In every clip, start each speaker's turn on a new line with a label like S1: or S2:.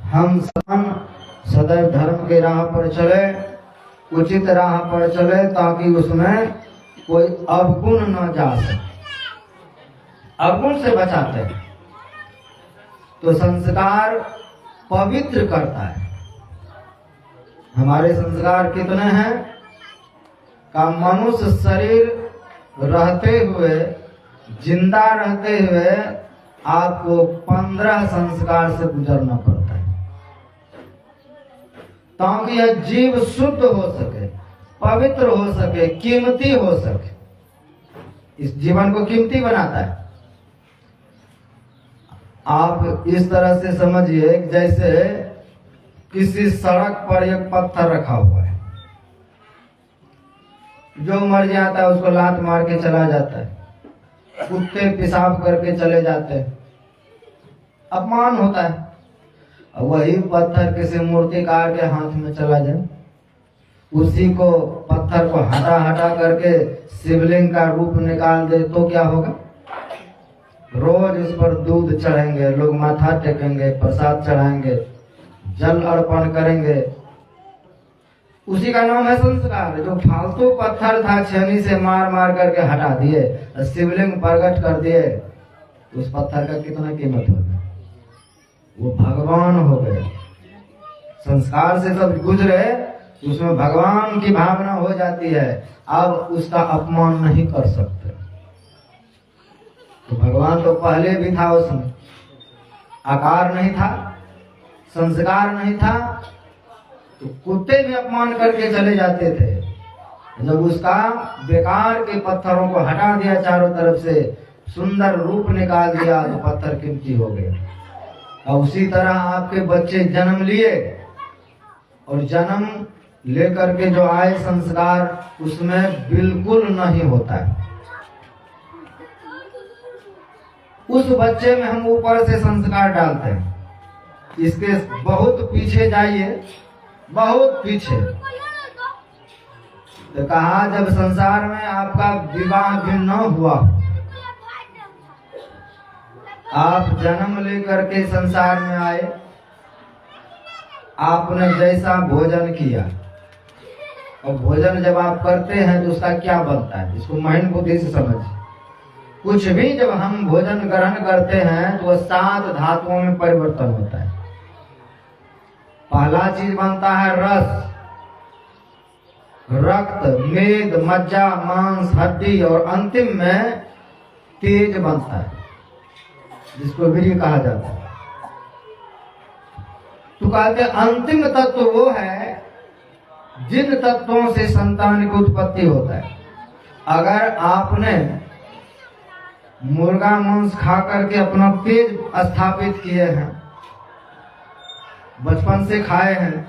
S1: हम सदैव धर्म के राह पर चले, उचित राह पर चले, ताकि उसमें कोई अवगुण न जा सके। अवगुण से बचाते हैं तो संस्कार पवित्र करता है। हमारे संस्कार कितने हैं? का मनुष्य शरीर रहते हुए, जिंदा रहते हुए आपको 15 संस्कार से गुजरना पड़ता है, ताकि यह जीव शुद्ध हो सके, पवित्र हो सके, कीमती हो सके। इस जीवन को कीमती बनाता है। आप इस तरह से समझिए, जैसे किसी सड़क पर एक पत्थर रखा हुआ है, जो मर जाता है उसको लात मार के चला जाता है, कुत्ते पेशाब करके चले जाते हैं, अपमान होता है। वही पत्थर किसी मूर्तिकार के हाथ में चला जाए, उसी को पत्थर को हटा हटा करके शिवलिंग का रूप निकाल दे तो क्या होगा? रोज इस पर दूध चढ़ेंगे, लोग माथा टेकेंगे, प्रसाद चढ़ाएंगे, जल अर्पण करेंगे। उसी का नाम है संस्कार। जो फालतू पत्थर था, छेनी से मार मार करके हटा दिए, शिवलिंग प्रकट कर दिए, उस पत्थर का कितना कीमत हो गया? वो भगवान हो गए। संस्कार से सब गुजरे, उसमें भगवान की भावना हो जाती है। अब उसका अपमान नहीं कर सकते। तो भगवान तो पहले भी था, उसमें आकार नहीं था, संस्कार नहीं था, तो कुत्ते भी अपमान करके चले जाते थे। जब उसका बेकार के पत्थरों को हटा दिया, चारों तरफ से सुंदर रूप निकाल दिया, तो पत्थर कीमती हो गए। और उसी तरह आपके बच्चे जन्म लिए, और जन्म लेकर के जो आए संस्कार उसमें बिल्कुल नहीं होता है। उस बच्चे में हम ऊपर से संस्कार डालते हैं। इसके बहुत पीछे जाइए, बहुत पीछे। तो कहा, जब संसार में आपका विवाह भी न हुआ, आप जन्म लेकर के संसार में आए, आपने जैसा भोजन किया, और भोजन जब आप करते हैं तो उसका क्या बनता है, इसको महीन बुद्धि से समझिए। कुछ भी जब हम भोजन ग्रहण करते हैं तो 7 धातुओं में परिवर्तन होता है। पहला चीज बनता है रस, रक्त, मेद, मज्जा, मांस, हड्डी, और अंतिम में तेज बनता है, जिसको वीर्य कहा जाता है। तो कहते अंतिम तत्व वो है जिन तत्वों से संतान की उत्पत्ति होता है। अगर आपने मुर्गा मांस खा करके अपना तेज स्थापित किए हैं, बचपन से खाए हैं,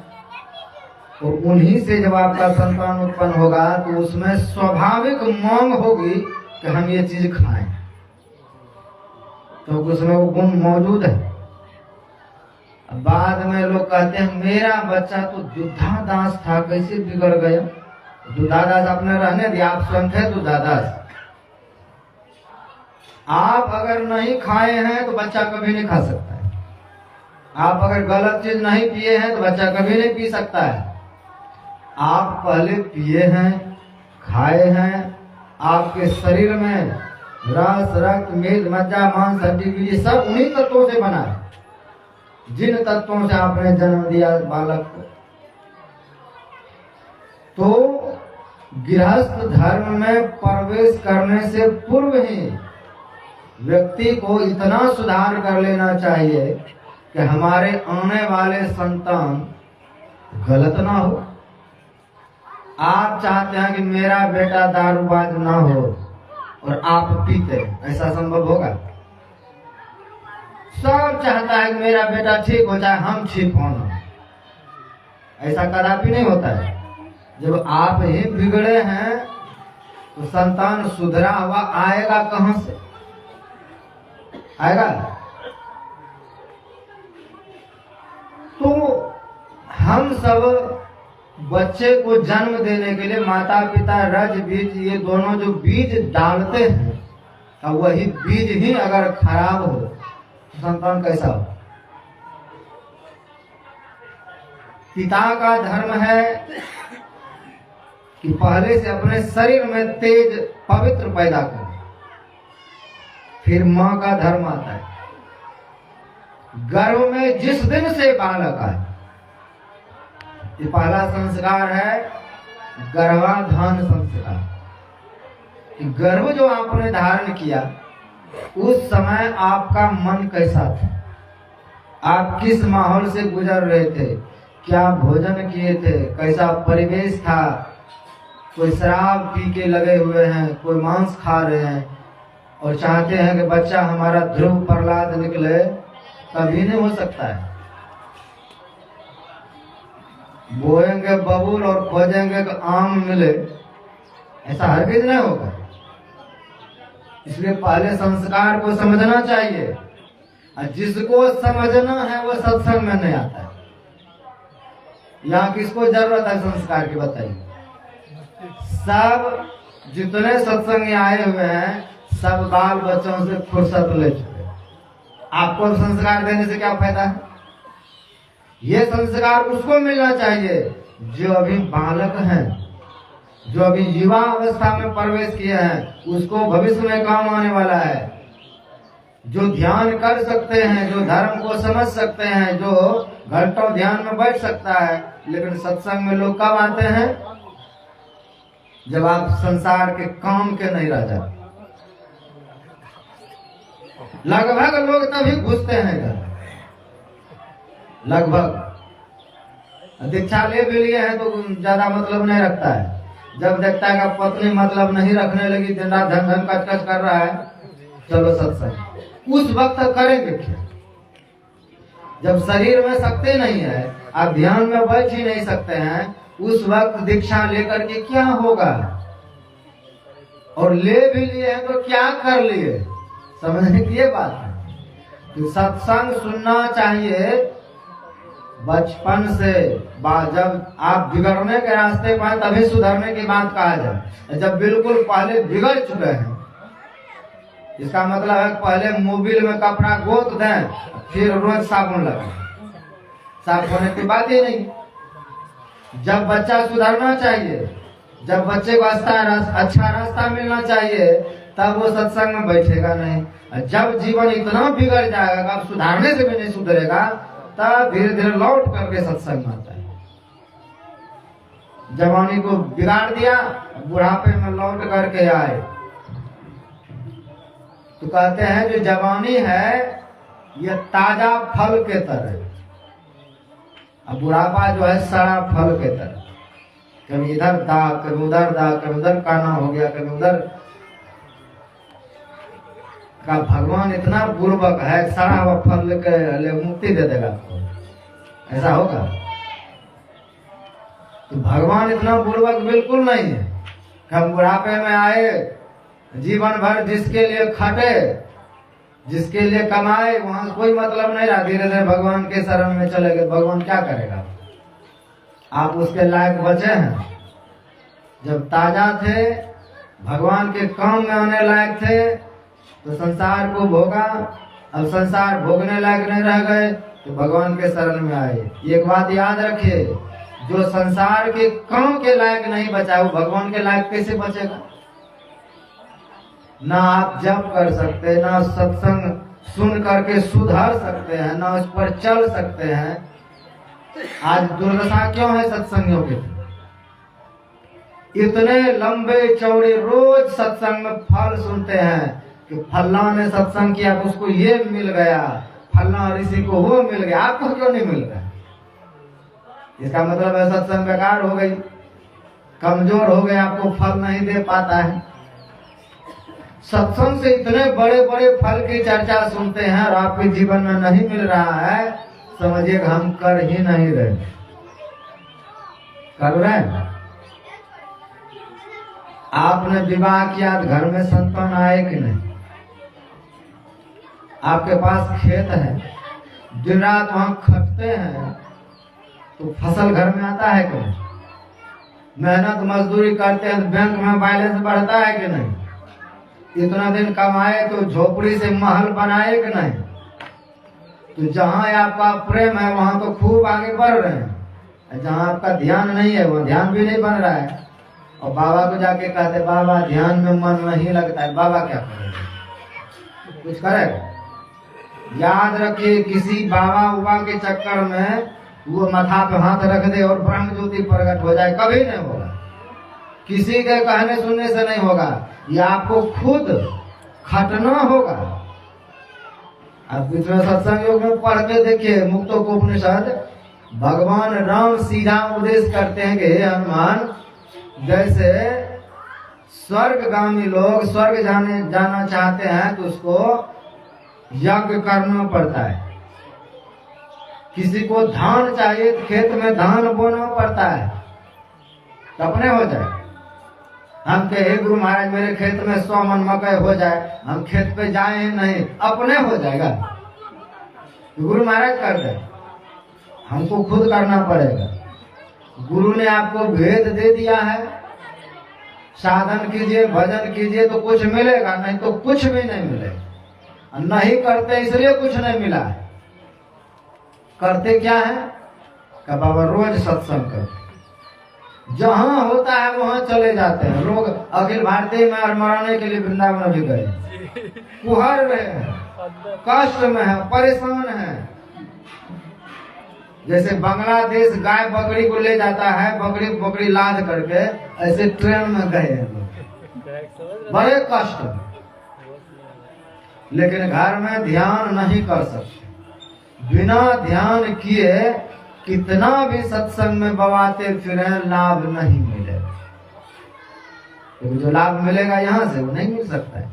S1: और उन्हीं से जब आपका संतान उत्पन्न होगा तो उसमें स्वाभाविक मांग होगी कि हम ये चीज खाएं, तो उसमें वो गुण मौजूद है। बाद में लोग कहते हैं मेरा बच्चा तो दुधादास था, कैसे बिगड़ गया? दुधादास अपने रहने दिया, आप स्वयं थे दुधादास। आप अगर नहीं खाए हैं तो बच्चा कभी नहीं खा सकता है। आप अगर गलत चीज नहीं पिए हैं तो बच्चा कभी नहीं पी सकता है। आप पहले पिए हैं, खाए हैं, आपके शरीर में रस, रक्त, मेद, मज्जा, मांस, हड्डी, बीज सब उन्हीं तत्वों से बना है, जिन तत्वों से आपने जन्म दिया बालक को। तो गृहस्थ धर्म में प्रवेश करने से पूर्व ही व्यक्ति को इतना सुधार कर लेना चाहिए कि हमारे आने वाले संतान गलत ना हो। आप चाहते हैं कि मेरा बेटा दारूबाज ना हो और आप पीते, ऐसा संभव होगा? सब चाहता है कि मेरा बेटा ठीक हो जाए, हम ठीक होना। ऐसा कदापि नहीं होता है। जब आप ही बिगड़े हैं तो संतान सुधरा हुआ आएगा कहां से? आएगा? तो हम सब बच्चे को जन्म देने के लिए माता पिता रज बीज, ये दोनों जो बीज डालते हैं, और वही बीज ही अगर खराब हो तो संतान कैसा हो? पिता का धर्म है कि पहले से अपने शरीर में तेज पवित्र पैदा करे, फिर माँ का धर्म आता है। गर्भ में जिस दिन से बालक आए, ये पहला संस्कार है गर्भाधान संस्कार। गर्भ जो आपने धारण किया, उस समय आपका मन कैसा था, आप किस माहौल से गुजर रहे थे, क्या भोजन किए थे, कैसा परिवेश था। कोई शराब पी के लगे हुए हैं, कोई मांस खा रहे हैं और चाहते हैं कि बच्चा हमारा ध्रुव प्रहलाद निकले, कभी नहीं हो सकता है। बोएंगे बबूल और खोजेंगे कि आम मिले, ऐसा हरगिज नहीं होगा। इसलिए पहले संस्कार को समझना चाहिए, और जिसको समझना है वो सत्संग में नहीं आता है। यहाँ किसको जरूरत है संस्कार की, बताइए। सब जितने सत्संग आए हुए हैं, सब बाल बच्चों से फुर्सत ले चुके। आपको संस्कार देने से क्या फायदा है? ये संस्कार उसको मिलना चाहिए जो अभी बालक हैं, जो अभी युवा अवस्था में प्रवेश किए हैं, उसको भविष्य में काम आने वाला है। जो ध्यान कर सकते हैं, जो धर्म को समझ सकते हैं, जो घंटों ध्यान में बैठ सकता है। लेकिन सत्संग में लोग कब आते हैं? जब आप संसार के काम के नहीं रह जाते। लगभग लोग तभी घुसते हैं इधर, लगभग। दीक्षा ले भी लिए हैं तो ज्यादा मतलब नहीं रखता है। जब देखता है कि पत्नी मतलब नहीं रखने लगी, दिन रात धन धन कच कर रहा है, चलो सत्संग। उस वक्त करेंगे क्या? जब शरीर में शक्ति नहीं है, आप ध्यान में बैठ ही नहीं सकते हैं, उस वक्त दीक्षा लेकर के क्या होगा? और ले भी लिए हैं तो क्या कर लिए? समझने की ये बात है कि सत्संग सुनना चाहिए बचपन से। जब आप बिगड़ने के रास्ते पर, तभी सुधरने की बात कहा जाए। जब बिल्कुल पहले बिगड़ चुके हैं, इसका मतलब है पहले मोबिल में कपड़ा गोत दें, फिर रोज साबुन लगाएं, साफ होने की बात ही नहीं। जब बच्चा सुधरना चाहिए, जब बच्चे को अच्छा रास्ता मिलना चाहिए, तब वो सत्संग में बैठेगा नहीं। जब जीवन इतना बिगड़ जाएगा कि अब सुधारने से भी नहीं सुधरेगा, तब धीरे धीरे लौट करके सत्संग में आता है। जवानी को बिगाड़ दिया, बुढ़ापे में लौट करके आए तो कहते हैं जो जवानी है ये ताजा फल के तरह, अब बुढ़ापा जो है सड़ा फल के तरह। कभी इधर दाग, कभी उधर दाग, कभी उधर काना हो गया, कभी उधर का। भगवान इतना बुर्बक है, सड़ा हुआ फल लेके मुक्ति दे देगा आपको, ऐसा होगा? तो भगवान इतना बुर्बक बिल्कुल नहीं है। हम बुढ़ापे में आए, जीवन भर जिसके लिए खटे, जिसके लिए कमाए, वहां कोई मतलब नहीं रहा। धीरे धीरे भगवान के शरण में चले गए, भगवान क्या करेगा? आप उसके लायक बचे हैं। जब ताजा थे, भगवान के काम में आने लायक थे, तो संसार को भोगा। अब संसार भोगने लायक नहीं रह गए तो भगवान के शरण में आए। एक बात याद रखिए, जो संसार के काम के लायक नहीं बचा, वो भगवान के लायक कैसे बचेगा? ना आप जप कर सकते, ना सत्संग सुन करके सुधर सकते हैं, ना उस पर चल सकते हैं। आज दुर्दशा क्यों है सत्संगियों की? इतने लंबे चौड़े रोज सत्संग में फल सुनते हैं कि फल्ला ने सत्संग किया तो उसको ये मिल गया, फल्ला ऋषि को वो मिल गया, आपको क्यों नहीं मिल गया? इसका मतलब है सत्संग बेकार हो गई, कमजोर हो गए, आपको फल नहीं दे पाता है। सत्संग से इतने बड़े बड़े फल की चर्चा सुनते हैं और आपके जीवन में नहीं मिल रहा है, समझिए हम कर ही नहीं रहे। कर रहे हैं? आपने विवाह किया तो घर में संतान आए कि नहीं? आपके पास खेत है, दिन रात वहां खटते हैं, तो फसल घर में आता है कि नहीं? मेहनत मजदूरी करते हैं तो बैंक में बैलेंस बढ़ता है कि नहीं? इतना दिन कमाए तो झोपड़ी से महल बनाए कि नहीं? तो जहां आपका प्रेम है वहां तो खूब आगे बढ़ रहे हैं। जहाँ आपका ध्यान नहीं है वो ध्यान भी नहीं बन रहा है, और बाबा को जाके कहते बाबा ध्यान में मन नहीं लगता है, बाबा क्या करेगा? कुछ करेगा? याद रखिए, किसी बाबा उबा के चक्कर में वो माथा पे हाथ रख दे और ब्रह्म ज्योति प्रकट हो जाए, कभी नहीं होगा। किसी के कहने सुनने से नहीं होगा, ये आपको खुद खटना होगा। आप इसमें सत्संग योग में पढ़ के देखिए, मुक्तकोपनिषद, भगवान राम सीधा उपदेश करते हैं कि हे हनुमान, जैसे स्वर्गगामी लोग स्वर्ग जाना चाहते हैं तो उसको यज्ञ करना पड़ता है। किसी को धान चाहिए तो खेत में धान बोना पड़ता है, तो अपने हो जाए। हम कहे गुरु महाराज मेरे खेत में 100 मन मकई हो जाए, हम खेत पे जाए नहीं, अपने हो जाएगा। तो गुरु महाराज कर दे, हमको खुद करना पड़ेगा। गुरु ने आपको भेद दे दिया है, साधन कीजिए, भजन कीजिए तो कुछ मिलेगा, नहीं तो कुछ भी नहीं मिलेगा। नहीं करते इसलिए कुछ नहीं मिला है। करते क्या है कि बाबा रोज सत्संग करते, जहां होता है वहां चले जाते हैं। लोग अखिल भारतीय में मराने के लिए वृंदावन भी गए, कुहर रहे हैं, कष्ट में है, परेशान है। जैसे बांग्लादेश गाय बकरी को ले जाता है, बकरी बकरी लाद करके, ऐसे ट्रेन में गए हैं लोग, बड़े कष्ट में, लेकिन घर में ध्यान नहीं कर सकते। बिना ध्यान किए कितना भी सत्संग में बवाते फिरे, लाभ नहीं मिलेगा। तो जो लाभ मिलेगा यहाँ से वो नहीं मिल सकता है।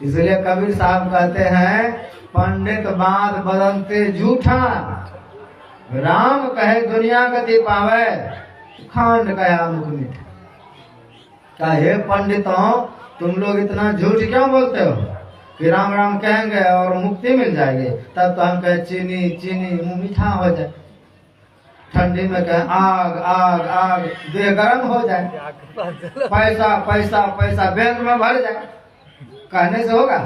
S1: इसलिए कबीर साहब कहते हैं, पंडित बात बदलते झूठा, राम कहे दुनिया गति पावे, खांड कहा मुख मीठा। कहे पंडितों, तुम लोग इतना झूठ क्यों बोलते हो कि राम राम कहेंगे और मुक्ति मिल जाएगी? तब तो हम कहे चीनी चीनी मुंह मीठा हो जाए, ठंडी में कहे आग आग आग, देह गर्म हो जाए, पैसा पैसा पैसा बैंक में भर जाए, कहने से होगा?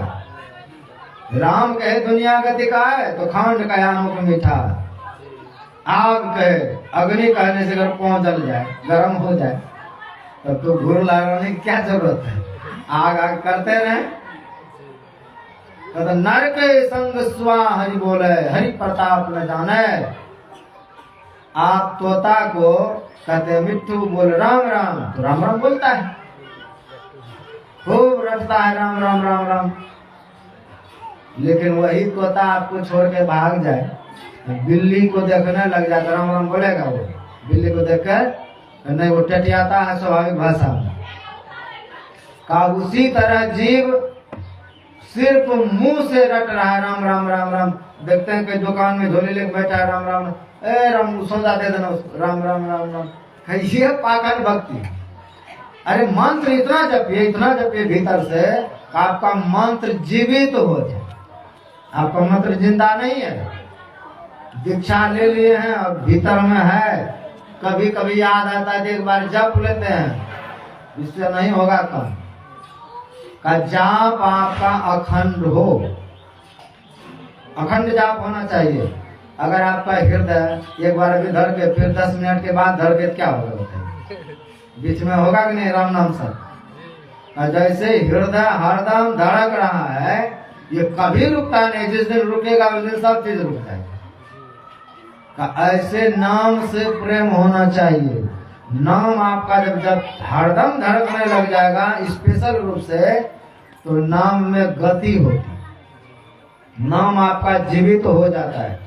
S1: राम कहे दुनिया गति का है तो खांड कहे मुख मीठा, आग कहे, अग्नि कहने से अगर पहुंच जल जाए, गर्म हो जाए, तब तो घूर लगाने की क्या जरूरत है? आग आग करते रहे। तो नर के संग स्वा हरि बोले, हरि प्रताप न जाने। आप तोता को कहते मिट्टू बोल राम राम, तो राम राम बोलता है, खूब रटता है राम राम राम राम। लेकिन वही तोता आपको छोड़ के भाग जाए, बिल्ली को देखने लग जाता, राम राम बोलेगा वो? बिल्ली को देखकर नहीं, वो टटियाता है स्वाभाविक भाषा में। का उसी तरह जीव सिर्फ मुंह से रट रहा है राम राम राम राम। देखते हैं कि दुकान में झोली लेके बैठा है, राम राम, ए राम सौदा दे देना उसको, राम राम राम राम। ये पाखंड भक्ति। अरे मंत्र इतना जपिए भीतर से, आपका मंत्र जीवित हो जाए। आपका मंत्र जिंदा नहीं है, दीक्षा ले लिए हैं और भीतर में है, कभी कभी याद आता है, एक बार जप लेते हैं, इससे नहीं होगा काम का। जाप आपका अखंड हो, अखंड जाप होना चाहिए। अगर आपका हृदय एक बार अभी धर के फिर 10 मिनट के बाद धर के, क्या होगा बताइए? बीच में होगा कि नहीं राम नाम सर? जैसे हृदय हरदम धड़क रहा है, ये कभी रुकता नहीं, जिस दिन रुकेगा उस दिन सब चीज रुक जाएगा। ऐसे नाम से प्रेम होना चाहिए। नाम आपका जब हरदम धड़कने लग जाएगा स्पेशल रूप से, तो नाम में गति होती, नाम आपका जीवित हो जाता है।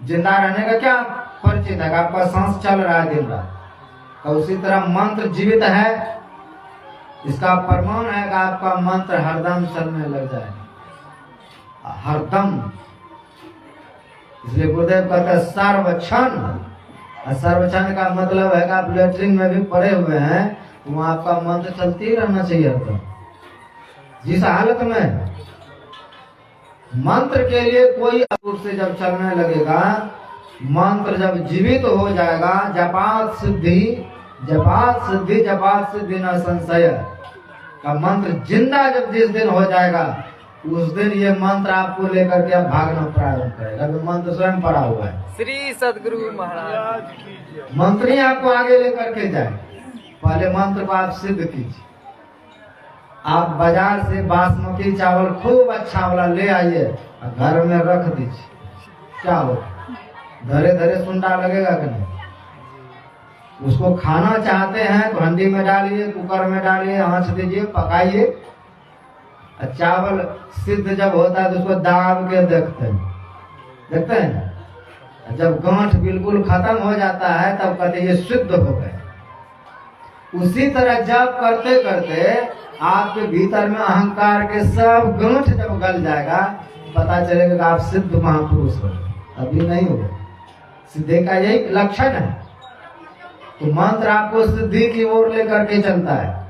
S1: जिंदा रहने का क्या परिचित है? आपका सांस चल रहा है दिन रात, तो उसी तरह मंत्र जीवित है। इसका प्रमाण है कि आपका मंत्र हरदम चलने लग जाए, हरदम। इसलिए गुरुदेव कहते हैं सर्वक्षण। सर्वक्षण का मतलब है कि आप लेटरिन में भी पड़े हुए हैं, वहां आपका मंत्र चलती ही रहना चाहिए हरदम, जिस हालत में। मंत्र के लिए कोई रूप से जब चलने लगेगा, मंत्र जब जीवित हो जाएगा, जपात सिद्धि जपात सिद्धि जपात सिद्धि न संशय का मंत्र जिंदा जब जिस दिन हो जाएगा, उस दिन ये मंत्र आपको लेकर के आप भागना प्रारंभ करेगा। अभी मंत्र स्वयं पड़ा हुआ है।
S2: श्री सदगुरु महाराज
S1: मंत्र ही आपको आगे लेकर के जाए। पहले मंत्र को आप सिद्ध कीजिए। आप बाजार से बासमती चावल खूब अच्छा वाला ले आइए और घर में रख दीजिए। क्या हो, धरे धरे सुंडा लगेगा कि नहीं? उसको खाना चाहते हैं तो हंडी में डालिए, कुकर में डालिए, आंच दीजिए, पकाइए। चावल सिद्ध जब होता है तो उसको दाब के देखते हैं। जब गांठ बिल्कुल खत्म हो जाता है तब कहते ये सिद्ध हो गए। उसी तरह जब करते करते आपके भीतर में अहंकार के सब गांठ जब गल जाएगा, पता चलेगा कि आप सिद्ध महापुरुष हो। अभी नहीं हो। सिद्धि का यही लक्षण है। तो मंत्र आपको सिद्धि की ओर लेकर के चलता है।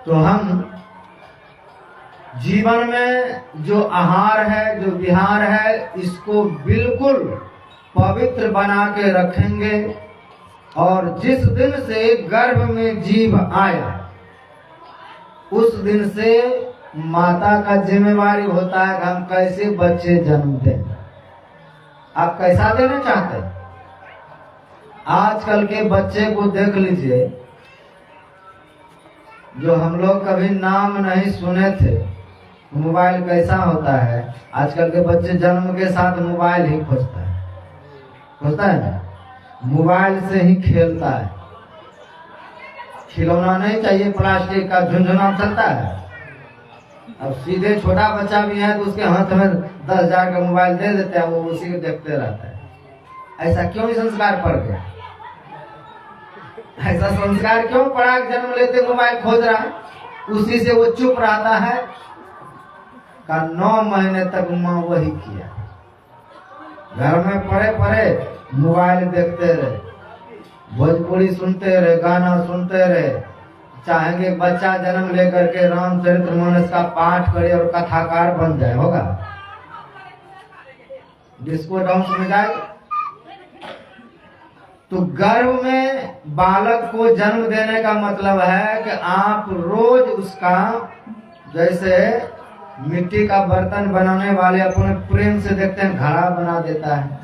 S1: तो हम जीवन में जो आहार है, जो विहार है, इसको बिल्कुल पवित्र बना के रखेंगे। और जिस दिन से गर्भ में जीव आया, उस दिन से माता का जिम्मेवारी होता है कि हम कैसे बच्चे जन्म दें। आप कैसा देना चाहते हैं? आजकल के बच्चे को देख लीजिए, जो हम लोग कभी नाम नहीं सुने थे। मोबाइल कैसा होता है? आजकल के बच्चे जन्म के साथ मोबाइल ही खोजता है ना, मोबाइल से ही खेलता है। खिलौना नहीं चाहिए, प्लास्टिक का झुंझुना चलता है। अब सीधे छोटा बच्चा भी है तो उसके हाथ में 10,000 का मोबाइल दे देते हैं, वो उसी को देखते रहता है। ऐसा क्यों संस्कार पड़ गया? ऐसा संस्कार क्यों पड़ा? जन्म लेते मोबाइल खोज रहा है, उसी से वो चुप रहता है। का 9 महीने तक माँ वही किया। घर में पड़े पड़े मोबाइल देखते रहे, भोजपुरी सुनते रहे, गाना सुनते रहे। चाहेंगे बच्चा जन्म लेकर के रामचरितमानस का पाठ करे और कथाकार बन जाए, होगा? डिस्को डांस में जाए। तो गर्भ में बालक को जन्म देने का मतलब है कि आप रोज उसका, जैसे मिट्टी का बर्तन बनाने वाले अपने प्रेम से देखते हैं, घड़ा बना देता है,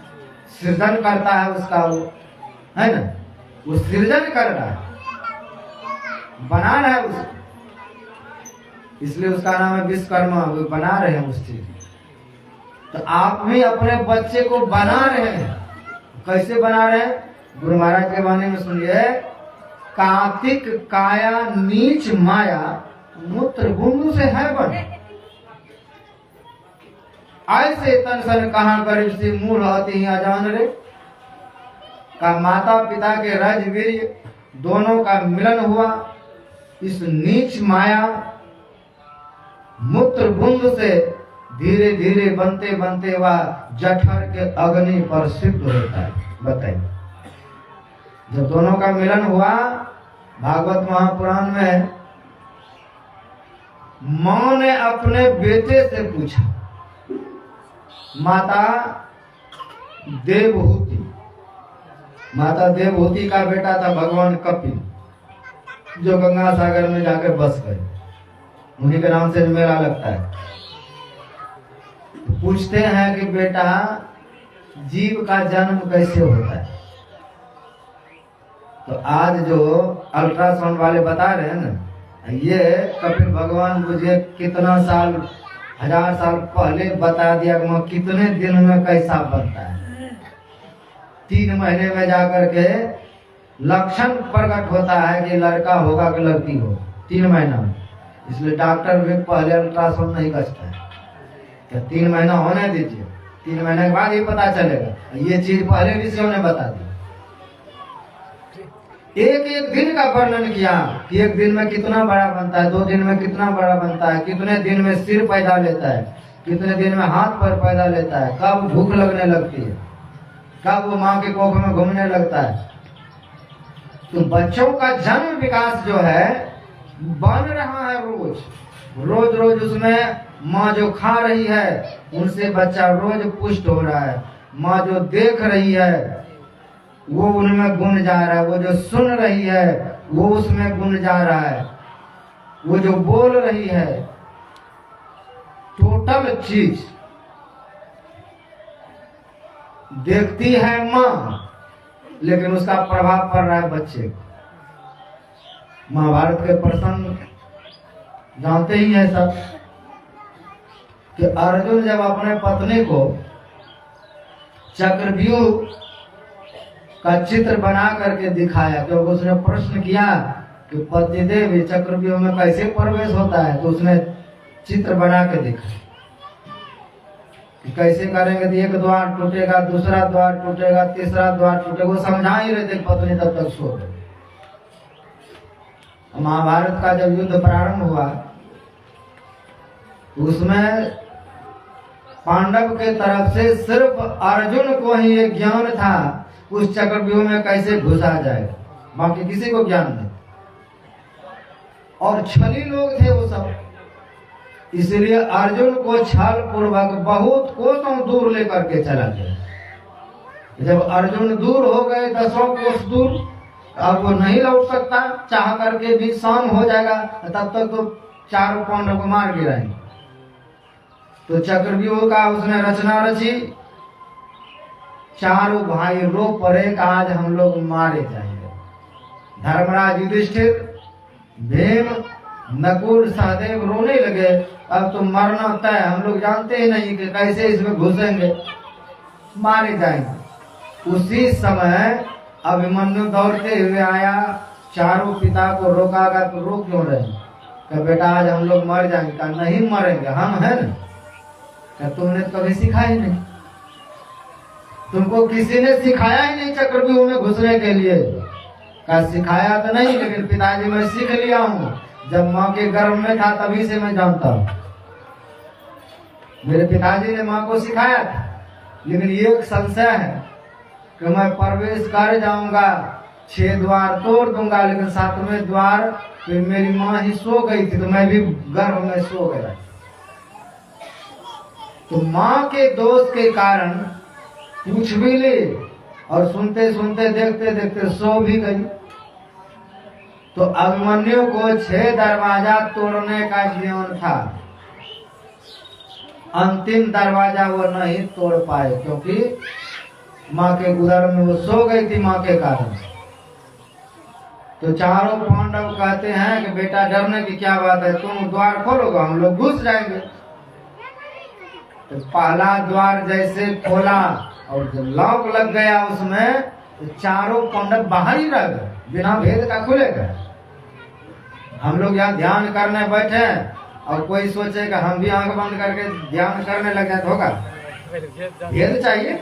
S1: सृजन करता है उसका, वो है ना, वो सृजन कर रहा है, बना रहा है उसको। इसलिए उसका नाम है विश्वकर्मा। वो बना रहे हैं उस चीज। तो आप भी अपने बच्चे को बना रहे हैं। कैसे बना रहे हैं? गुरु महाराज के बारे में सुनिए। कार्तिक काया नीच माया, मूत्र भूमि से है बन। ऐसे तन सन कहाँ गरीब से मूल होती ही अजान रे। का माता पिता के रज वीर्य दोनों का मिलन हुआ। इस नीच माया मूत्र बूंद से धीरे धीरे बनते बनते वह जठर के अग्नि पर सिद्ध होता है। बताइए, जब दोनों का मिलन हुआ, भागवत महापुराण में मां ने अपने बेटे से पूछा, माता देवहूति का बेटा था भगवान कपिल, जो गंगा सागर में जाकर बस गए। उन्हीं के नाम से मेला लगता है। तो पूछते हैं कि बेटा, जीव का जन्म कैसे होता है? तो आज जो अल्ट्रासाउंड वाले बता रहे हैं ना, ये कपिल भगवान मुझे कितना साल, 1000 साल पहले बता दिया कि कितने दिन में कैसा बनता है। 3 महीने में जाकर के लक्षण प्रकट होता है कि लड़का होगा कि लड़की हो, 3 महीना में। इसलिए डॉक्टर भी पहले अल्ट्रासाउंड नहीं करता है कि 3 महीना होने दीजिए, 3 महीने के बाद ही पता चलेगा। ये चीज पहले ऋषियों ने बता दी। एक एक दिन का वर्णन किया कि 1 दिन में कितना बड़ा बनता है, 2 दिन में कितना बड़ा बनता है, कितने दिन में सिर पैदा लेता है, कितने दिन में हाथ पर पैदा लेता है, कब भूख लगने लगती है, कब वो माँ के कोख में घूमने लगता है। तो बच्चों का जन्म विकास जो है बन रहा है रोज रोज। उसमें माँ जो खा रही है उनसे बच्चा रोज पुष्ट हो रहा है। माँ जो देख रही है वो उनमें गुण जा रहा है, वो जो सुन रही है वो उसमें गुण जा रहा है, वो जो बोल रही है टोटल चीज देखती है माँ, लेकिन उसका प्रभाव पड़ रहा है बच्चे को। महाभारत के प्रसंग जानते ही हैं सब कि अर्जुन जब अपने पत्नी को चक्रव्यूह का चित्र बना करके दिखाया, तो उसने प्रश्न किया कि पतिदेव चक्रव्यूह में कैसे प्रवेश होता है, तो उसने चित्र बना के दिखाया कि कैसे करेंगे तो एक द्वार टूटेगा, दूसरा द्वार टूटेगा, तीसरा द्वार टूटेगा। वो समझा ही रहे थे, पत्नी तब तक सो गई। महाभारत का जब युद्ध प्रारंभ हुआ, उसमें पांडव के तरफ से सिर्फ अर्जुन को ही ये ज्ञान था उस चक्रव्यूह में कैसे घुसा जाएगा, बाकी किसी को ज्ञान नहीं। और छली लोग थे वो सब, इसलिए अर्जुन को छल पूर्वक बहुत कोसों दूर लेकर के चला गया। जब अर्जुन दूर हो गए 10 कोस दूर, अब वो नहीं लौट सकता, चाह करके भी शाम हो जाएगा, तब तक तो चारों पांडव को मार गिराएंगे। तो चक्रव्यूह का उसने रचना रची, चारों भाई रो पड़े कि आज हम लोग मारे जाएंगे। धर्मराज युधिष्ठिर, भीम, नकुल, सहदेव रोने लगे, अब तो मरना तय, हम लोग जानते ही नहीं कि कैसे इसमें घुसेंगे, मारे जाएंगे। उसी समय अभिमन्यु दौड़ते हुए आया, चारों पिता को रोकागा तो रो क्यों रहे, कि बेटा आज हम लोग मर जाएंगे। कहा नहीं मरेंगे, हम है ना। क्या तुमने तो कभी सिखाया ही नहीं, तुमको किसी ने सिखाया ही नहीं चक्रव्यूह में घुसने के लिए। क्या सिखाया तो नहीं, लेकिन पिताजी मैं सीख लिया हूँ, जब माँ के गर्भ में था तभी से मैं जानता हूँ। मेरे पिताजी ने माँ को सिखाया था, लेकिन ये एक संशय है कि मैं प्रवेश कर जाऊंगा, 6 द्वार तोड़ दूंगा, लेकिन 7वें द्वार फिर मेरी माँ ही सो गई थी, तो मैं भी गर्भ में सो गया। तो माँ के दोष के कारण पूछ भी ली और सुनते सुनते देखते देखते सो भी गई। तो अभिमन्यु को 6 दरवाजा तोड़ने का ज्ञान था, अंतिम दरवाजा वो नहीं तोड़ पाए, क्योंकि माँ के उदर में वो सो गई थी माँ के कारण। तो चारों पांडव कहते हैं कि बेटा डरने की क्या बात है, तुम द्वार खोलोगे हम लोग घुस जाएंगे। तो पहला द्वार जैसे खोला और जब लॉक लग गया उसमें, तो चारों पांडव बाहर ही रह गए, बिना भेद का खुलेगा। हम लोग यहाँ ध्यान करने बैठे और कोई सोचे कि हम भी आंख बंद करके ध्यान करने लग जाए तो होगा, भेद चाहिए।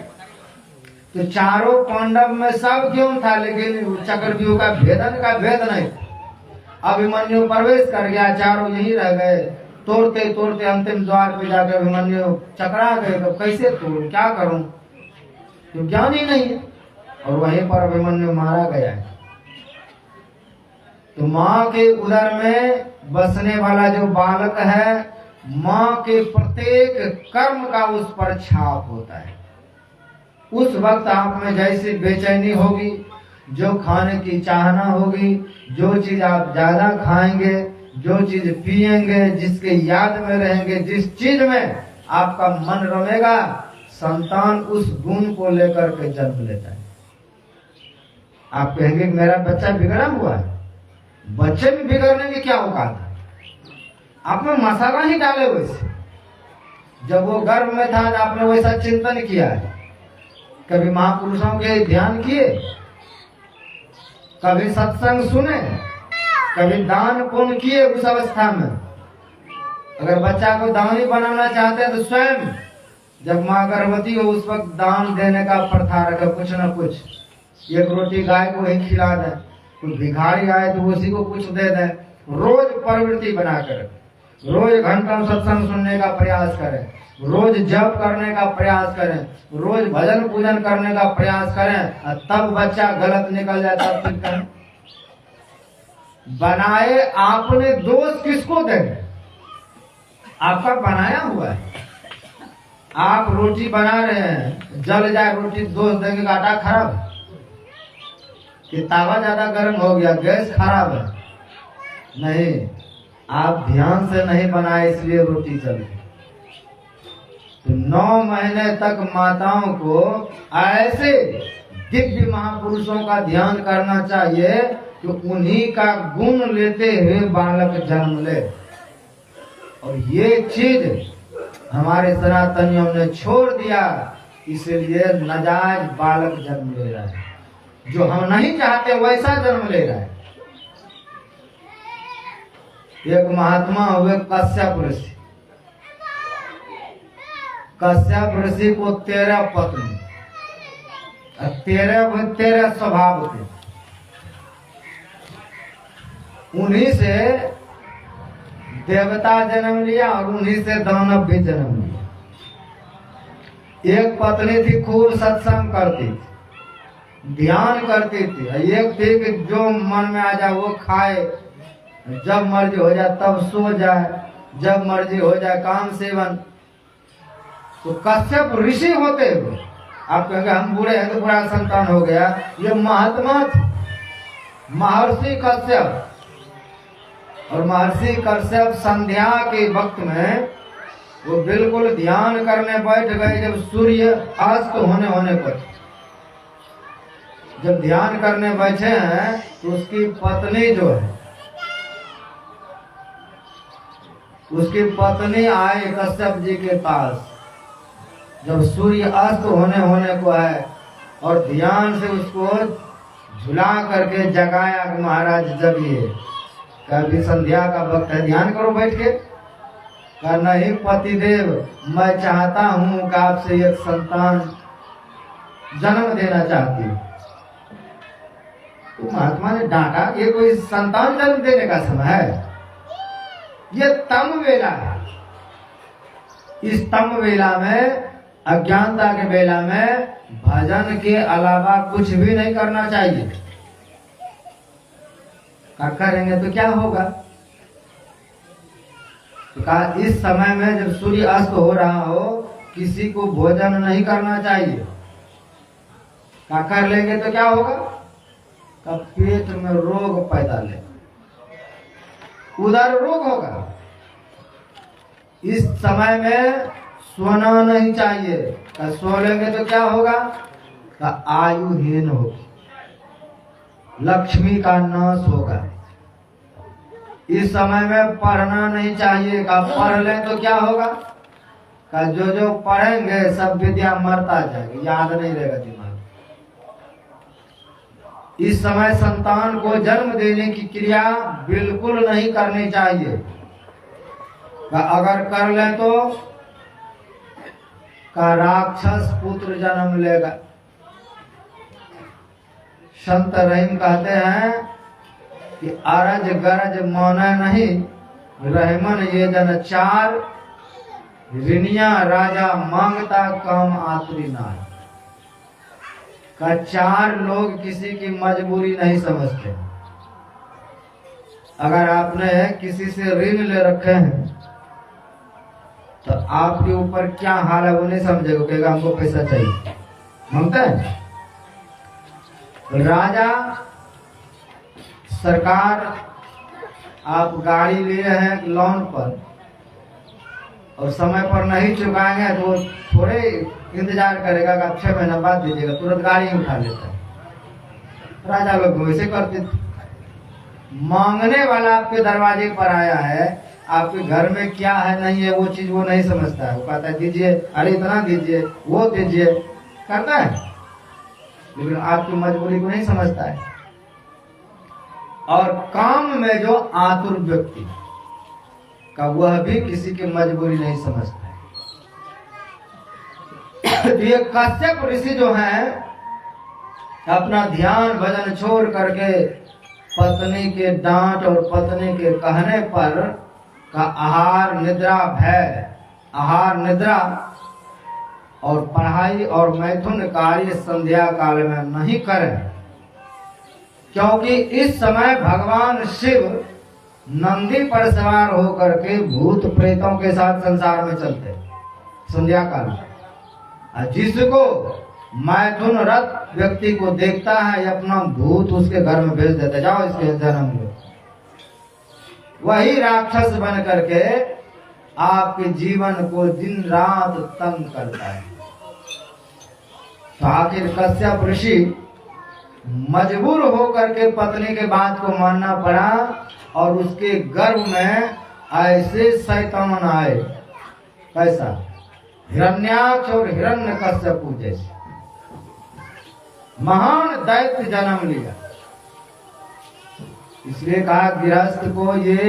S1: तो चारों पांडव में सब क्यों था, लेकिन चक्रव्यूह का भेदन का भेद नहीं। अभिमन्यु प्रवेश कर गया, चारों यही रह गए। तोड़ते तोड़ते अंतिम द्वार पे जाकर अभिमन्यु चकरा गए, तो कैसे तोड़ूं, क्या करूं, तो ज्ञान ही नहीं है। और वहीं पर अभिमन्यु मारा गया है। तो माँ के उदर में बसने वाला जो बालक है, माँ के प्रत्येक कर्म का उस पर छाप होता है। उस वक्त आप में जैसी बेचैनी होगी, जो खाने की चाहना होगी, जो चीज आप ज्यादा खाएंगे, जो चीज पिएंगे, जिसके याद में रहेंगे, जिस चीज में आपका मन रमेगा, संतान उस गुण को लेकर के जन्म लेता है। आप कहेंगे मेरा बच्चा बिगड़ा हुआ है, बच्चे में बिगड़ने की क्या औकात है, आप में मसाला ही डाले वैसे। जब वो गर्भ में था आपने वैसा चिंतन किया है, कभी महापुरुषों के ध्यान किए, कभी सत्संग सुने, कभी दान पुण्य किए उस अवस्था में। अगर बच्चा को दानी बनाना चाहते हैं तो स्वयं जब माँ गर्भवती हो उस वक्त दान देने का प्रथा रखे, कुछ न कुछ, एक रोटी गाय को ही खिला दें, कोई भिखारी आए तो उसी को कुछ दे दें। रोज प्रवृत्ति बनाकर, रोज घंटों सत्संग सुनने का प्रयास करें, रोज जप करने का प्रयास करें, रोज भजन पूजन करने का प्रयास करें। तब बच्चा गलत निकल जाए तब ठीक करें। बनाए आपने, दोष किसको देंगे, आपका बनाया हुआ है। आप रोटी बना रहे हैं, जल जाए रोटी, दोष देंगे कि आटा खराब है, कि तावा ज्यादा गर्म हो गया, गैस खराब है। नहीं, आप ध्यान से नहीं बनाए इसलिए रोटी जल गई। तो 9 महीने तक माताओं को ऐसे दिव्य महापुरुषों का ध्यान करना चाहिए कि उन्हीं का गुण लेते हुए बालक जन्म ले। और ये चीज हमारे सनातनियों ने छोड़ दिया, इसलिए नाजायज बालक जन्म ले रहा है, जो हम नहीं चाहते वैसा जन्म ले रहा है। एक महात्मा हुए कश्यप ऋषि। कश्यप ऋषि को 13 पत्नी, 13 स्वभाव थे। उन्हीं से देवता जन्म लिया और उन्हीं से दानव भी जन्म लिया। एक पत्नी थी खूब सत्संग करती थी, ध्यान करती थी। एक थी कि जो मन में आ जाए वो खाए, जब मर्जी हो जाए तब सो जाए, जब मर्जी हो जाए काम सेवन। तो कश्यप ऋषि होते हुए आप कहेंगे हम बूढ़े हैं तो बड़ा संतान हो गया। ये महात्मा थे, महर्षि कश्यप। और महर्षि कश्यप संध्या के वक्त में वो बिल्कुल ध्यान करने बैठ गए। जब सूर्य अस्त होने पर जब ध्यान करने बैठे हैं तो उसकी पत्नी जो है, उसकी पत्नी आई कश्यप जी के पास। जब सूर्य अस्त होने को है और ध्यान से उसको झुला करके जगाया कि महाराज जगिए, कभी संध्या का वक्त है, ध्यान करो बैठ के। कहा नहीं पतिदेव, मैं चाहता हूँ कि आपसे एक संतान जन्म देना चाहती हूँ। तो महात्मा ने डांटा, ये कोई संतान जन्म देने का समय है, ये तम वेला है। इस तम वेला में, अज्ञानता के वेला में भजन के अलावा कुछ भी नहीं करना चाहिए। करेंगे तो क्या होगा? तो कहा इस समय में जब सूर्य अस्त हो रहा हो किसी को भोजन नहीं करना चाहिए। कर लेंगे तो क्या होगा? का पेट में रोग पैदा ले, उधर रोग होगा। इस समय में सोना नहीं चाहिए। का सो लेंगे तो क्या होगा? का आयुहीन होगी, लक्ष्मी का नाश होगा। इस समय में पढ़ना नहीं चाहिए। का पढ़ लें तो क्या होगा? का जो पढ़ेंगे सब विद्या मरता जाएगी, याद नहीं रहेगा दिमाग। इस समय संतान को जन्म देने की क्रिया बिल्कुल नहीं करनी चाहिए। का अगर कर लें तो का राक्षस पुत्र जन्म लेगा। संत रहीम कहते हैं कि अरज गरज माना नहीं, रहमन ये जन चार, ऋणिया राजा मांगता काम आतुरी नार। का 4 लोग किसी की मजबूरी नहीं समझते। अगर आपने किसी से ऋण ले रखे हैं तो आपके ऊपर क्या हाल है वो नहीं समझेगा, कहेगा हमको पैसा चाहिए, मांगता है। राजा, सरकार, आप गाड़ी लिए हैं लोन पर और समय पर नहीं चुकाएंगे तो थोड़े इंतजार करेगा कि आप 6 महीना बाद दीजिएगा, तुरंत गाड़ी उठा लेता है। राजा लोग वैसे करते थे। मांगने वाला आपके दरवाजे पर आया है, आपके घर में क्या है नहीं है वो चीज वो नहीं समझता है। वो कहता है दीजिए, अरे इतना दीजिए, वो दीजिए, करता है, लेकिन आपकी मजबूरी को नहीं समझता है। और काम में जो आतुर व्यक्ति का, वह भी किसी की मजबूरी नहीं समझता है। तो ये कश्यप ऋषि जो हैं अपना ध्यान भजन छोड़ करके पत्नी के डांट और पत्नी के कहने पर का आहार निद्रा भय, आहार निद्रा और पढ़ाई और मैथुन कार्य संध्या काल में नहीं करें, क्योंकि इस समय भगवान शिव नंदी पर सवार होकर के भूत प्रेतों के साथ संसार में चलते संध्या काल में। जिसको मैथुन रथ व्यक्ति को देखता है अपना भूत उसके घर में भेज देता, जाओ इसके जन्म लो। वही राक्षस बन करके आपके जीवन को दिन रात तंग करता है। तो आखिर कश्यप ऋषि मजबूर होकर के पत्नी के बात को मानना पड़ा और उसके गर्भ में ऐसे शैतान आए, कैसा, हिरण्याक्ष और हिरण्यकश्यप जैसे महान दैत्य जन्म लिया। इसलिए कहा गृहस्थ को ये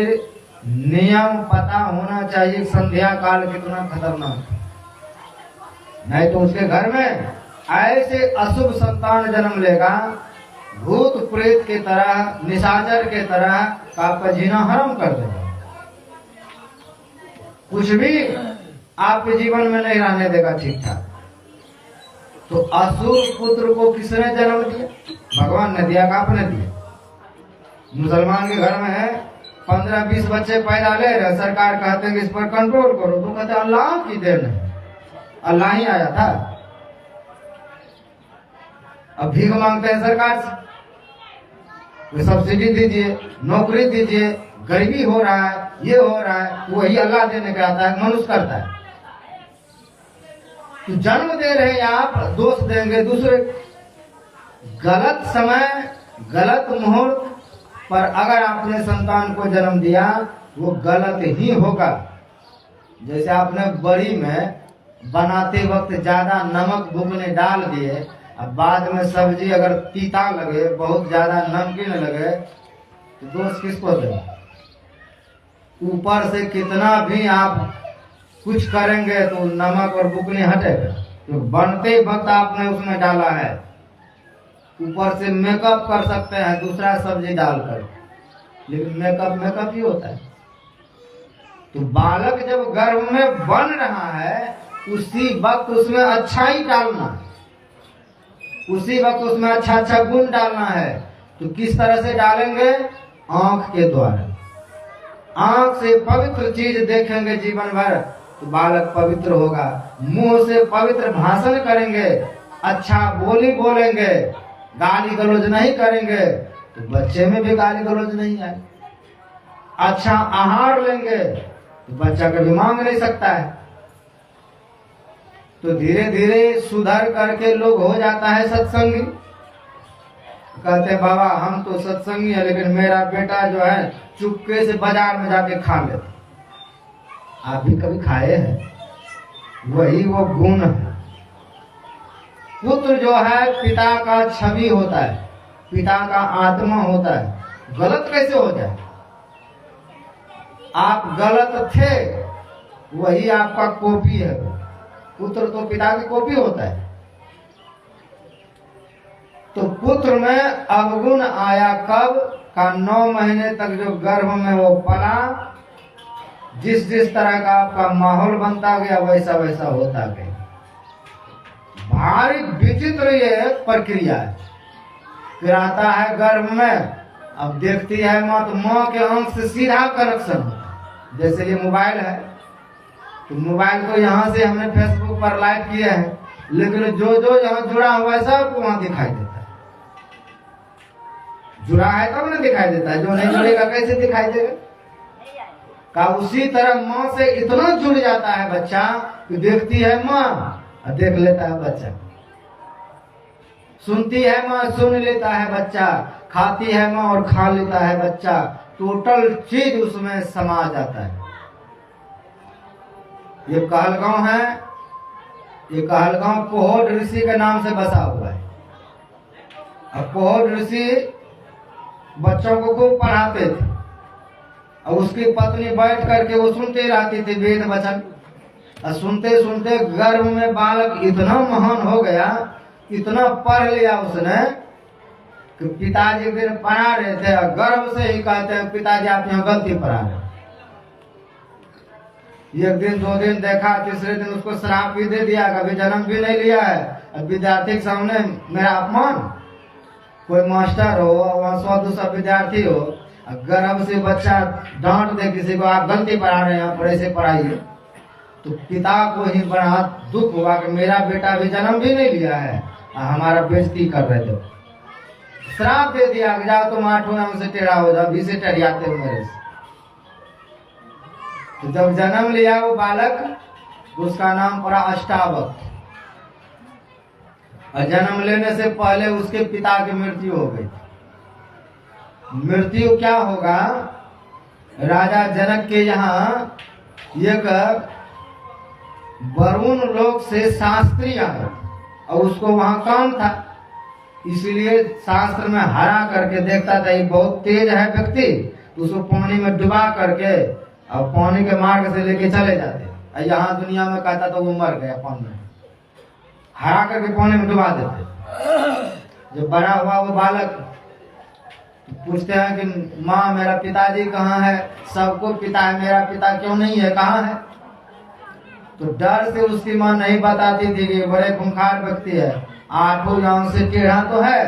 S1: नियम पता होना चाहिए, संध्या काल कितना खतरनाक, नहीं तो उसके घर में ऐसे अशुभ संतान जन्म लेगा, भूत प्रेत के तरह, निशाचर के तरह आपका जीना हराम कर देगा, कुछ भी आपके जीवन में नहीं रहने देगा ठीक ठाक। तो असुर पुत्र को किसने जन्म दिया? भगवान ने दिया, आपने दिया। मुसलमान के घर में है 15-20 बच्चे पैदा ले रहे, सरकार कहते हैं कि इस पर कंट्रोल करो, तो कहते हैं अल्लाह की देन है, अल्लाह ही आया था। अब भीख मांगते हैं सरकार से, सब्सिडी दीजिए, नौकरी दीजिए, गरीबी हो रहा है, ये हो रहा है, तो वही अल्लाह देने का आता है, मनुष्य करता है। तो जन्म दे रहे हैं आप, दोष देंगे दूसरे। गलत समय, गलत मुहूर्त पर अगर आपने संतान को जन्म दिया, वो गलत ही होगा। जैसे आपने बड़ी में बनाते वक्त ज्यादा नमक भुगने डाल दिए, अब बाद में सब्जी अगर तीता लगे, बहुत ज्यादा नमकीन लगे, तो दोष किसको दें? ऊपर से कितना भी आप कुछ करेंगे तो नमक और बुकनी हटेगा, तो बनते वक्त आपने उसमें डाला है। ऊपर से मेकअप कर सकते हैं दूसरा सब्जी डालकर, लेकिन मेकअप ही होता है। तो बालक जब गर्भ में बन रहा है, उसी वक्त उसमें अच्छा ही डालना है, उसी वक्त उसमें अच्छा अच्छा गुण डालना है। तो किस तरह से डालेंगे? आंख के द्वारा। आंख से पवित्र चीज देखेंगे जीवन भर तो बालक पवित्र होगा। मुंह से पवित्र भाषण करेंगे, अच्छा बोली बोलेंगे, गाली गलौज नहीं करेंगे, तो बच्चे में भी गाली गलौज नहीं आए। अच्छा आहार लेंगे तो बच्चा कभी मांग नहीं सकता है। तो धीरे धीरे सुधर करके लोग हो जाता है सत्संगी। कहते हैं बाबा हम तो सत्संगी है, लेकिन मेरा बेटा जो है चुपके से बाजार में जाके खा लेता। आप भी कभी खाए हैं? वही वो गुण है। पुत्र जो है पिता का छवि होता है, पिता का आत्मा होता है। गलत कैसे हो जाए? आप गलत थे, वही आपका कॉपी है। पुत्र तो पिता की कॉपी होता है। तो पुत्र में अवगुण आया कब का? 9 महीने तक जो गर्भ में वो पला, जिस जिस तरह का आपका माहौल बनता गया वैसा वैसा होता गया। भारी विचित्र ये प्रक्रिया है। फिर आता है गर्भ में, अब देखती है माँ, तो माँ के अंश से सीधा कनेक्शन होता है। जैसे ये मोबाइल है, तो मोबाइल को यहाँ से हमने फेसबुक पर लाइव किया है, लेकिन जो जो यहाँ जुड़ा हुआ है सबको वहां दिखाई देता है। जुड़ा है तब ना दिखाई देता है, जो नहीं जुड़ेगा कैसे दिखाई देगा? का उसी तरह माँ से इतना जुड़ जाता है बच्चा कि देखती है माँ और देख लेता है बच्चा, सुनती है माँ सुन लेता है बच्चा, खाती है माँ और खा लेता है बच्चा। टोटल चीज उसमें समा जाता है। ये कहलगांव है, ये कहलगांव पोहोड ऋषि के नाम से बसा हुआ है। अब पोहोड ऋषि बच्चों को खूब पढ़ाते थे, और उसकी पत्नी बैठ करके वो सुनते रहती थी वेद वचन। और सुनते सुनते गर्भ में बालक इतना महान हो गया, इतना पढ़ लिया उसने कि पिताजी एक दिन पढ़ा रहे थे और गर्भ से ही कहते हैं पिताजी आप यहाँ गलती पढ़ा रहे। एक दिन 2 दिन देखा, तीसरे दिन उसको श्राप भी दे दिया, कभी जन्म भी नहीं लिया है। अब विद्यार्थी के सामने मेरा अपमान। कोई मास्टर हो, वहाँ 100-200 विद्यार्थी हो, गर्भ से बच्चा डांट दे किसी को, आप गलती पढ़ा रहे हैं, आप ऐसे पढ़ाइए, तो पिता को ही बड़ा दुख हुआ कि मेरा बेटा भी जन्म भी नहीं लिया है, हमारा बेइज्जती कर रहे थे। श्राप दे दिया कि जाओ तुम 8वें अंग से टेढ़ा हो जाओ, 20 टेढ़ियाते हो मेरे से। तो जब जन्म लिया वो बालक, उसका नाम पड़ा अष्टावक। और जन्म लेने से पहले उसके पिता की मृत्यु हो गई। मृत्यु क्या होगा, राजा जनक के यहाँ एक वरुण लोक से शास्त्री आया और उसको वहां काम था, इसलिए शास्त्र में हरा करके देखता था ये बहुत तेज है व्यक्ति, तो उसको पानी में डुबा करके और पानी के मार्ग से लेके चले जाते। और यहाँ दुनिया में कहता तो वो मर गया, पानी में हरा करके पानी में डुबा देते। जब बड़ा हुआ वो बालक, पूछते हैं कि माँ मेरा पिताजी कहाँ है, सबको पिता है, मेरा पिता क्यों नहीं है, कहाँ है? तो डर से उसकी माँ नहीं बताती थी कि बड़े खूंखार व्यक्ति है, 8 गांव से टेढ़ा तो है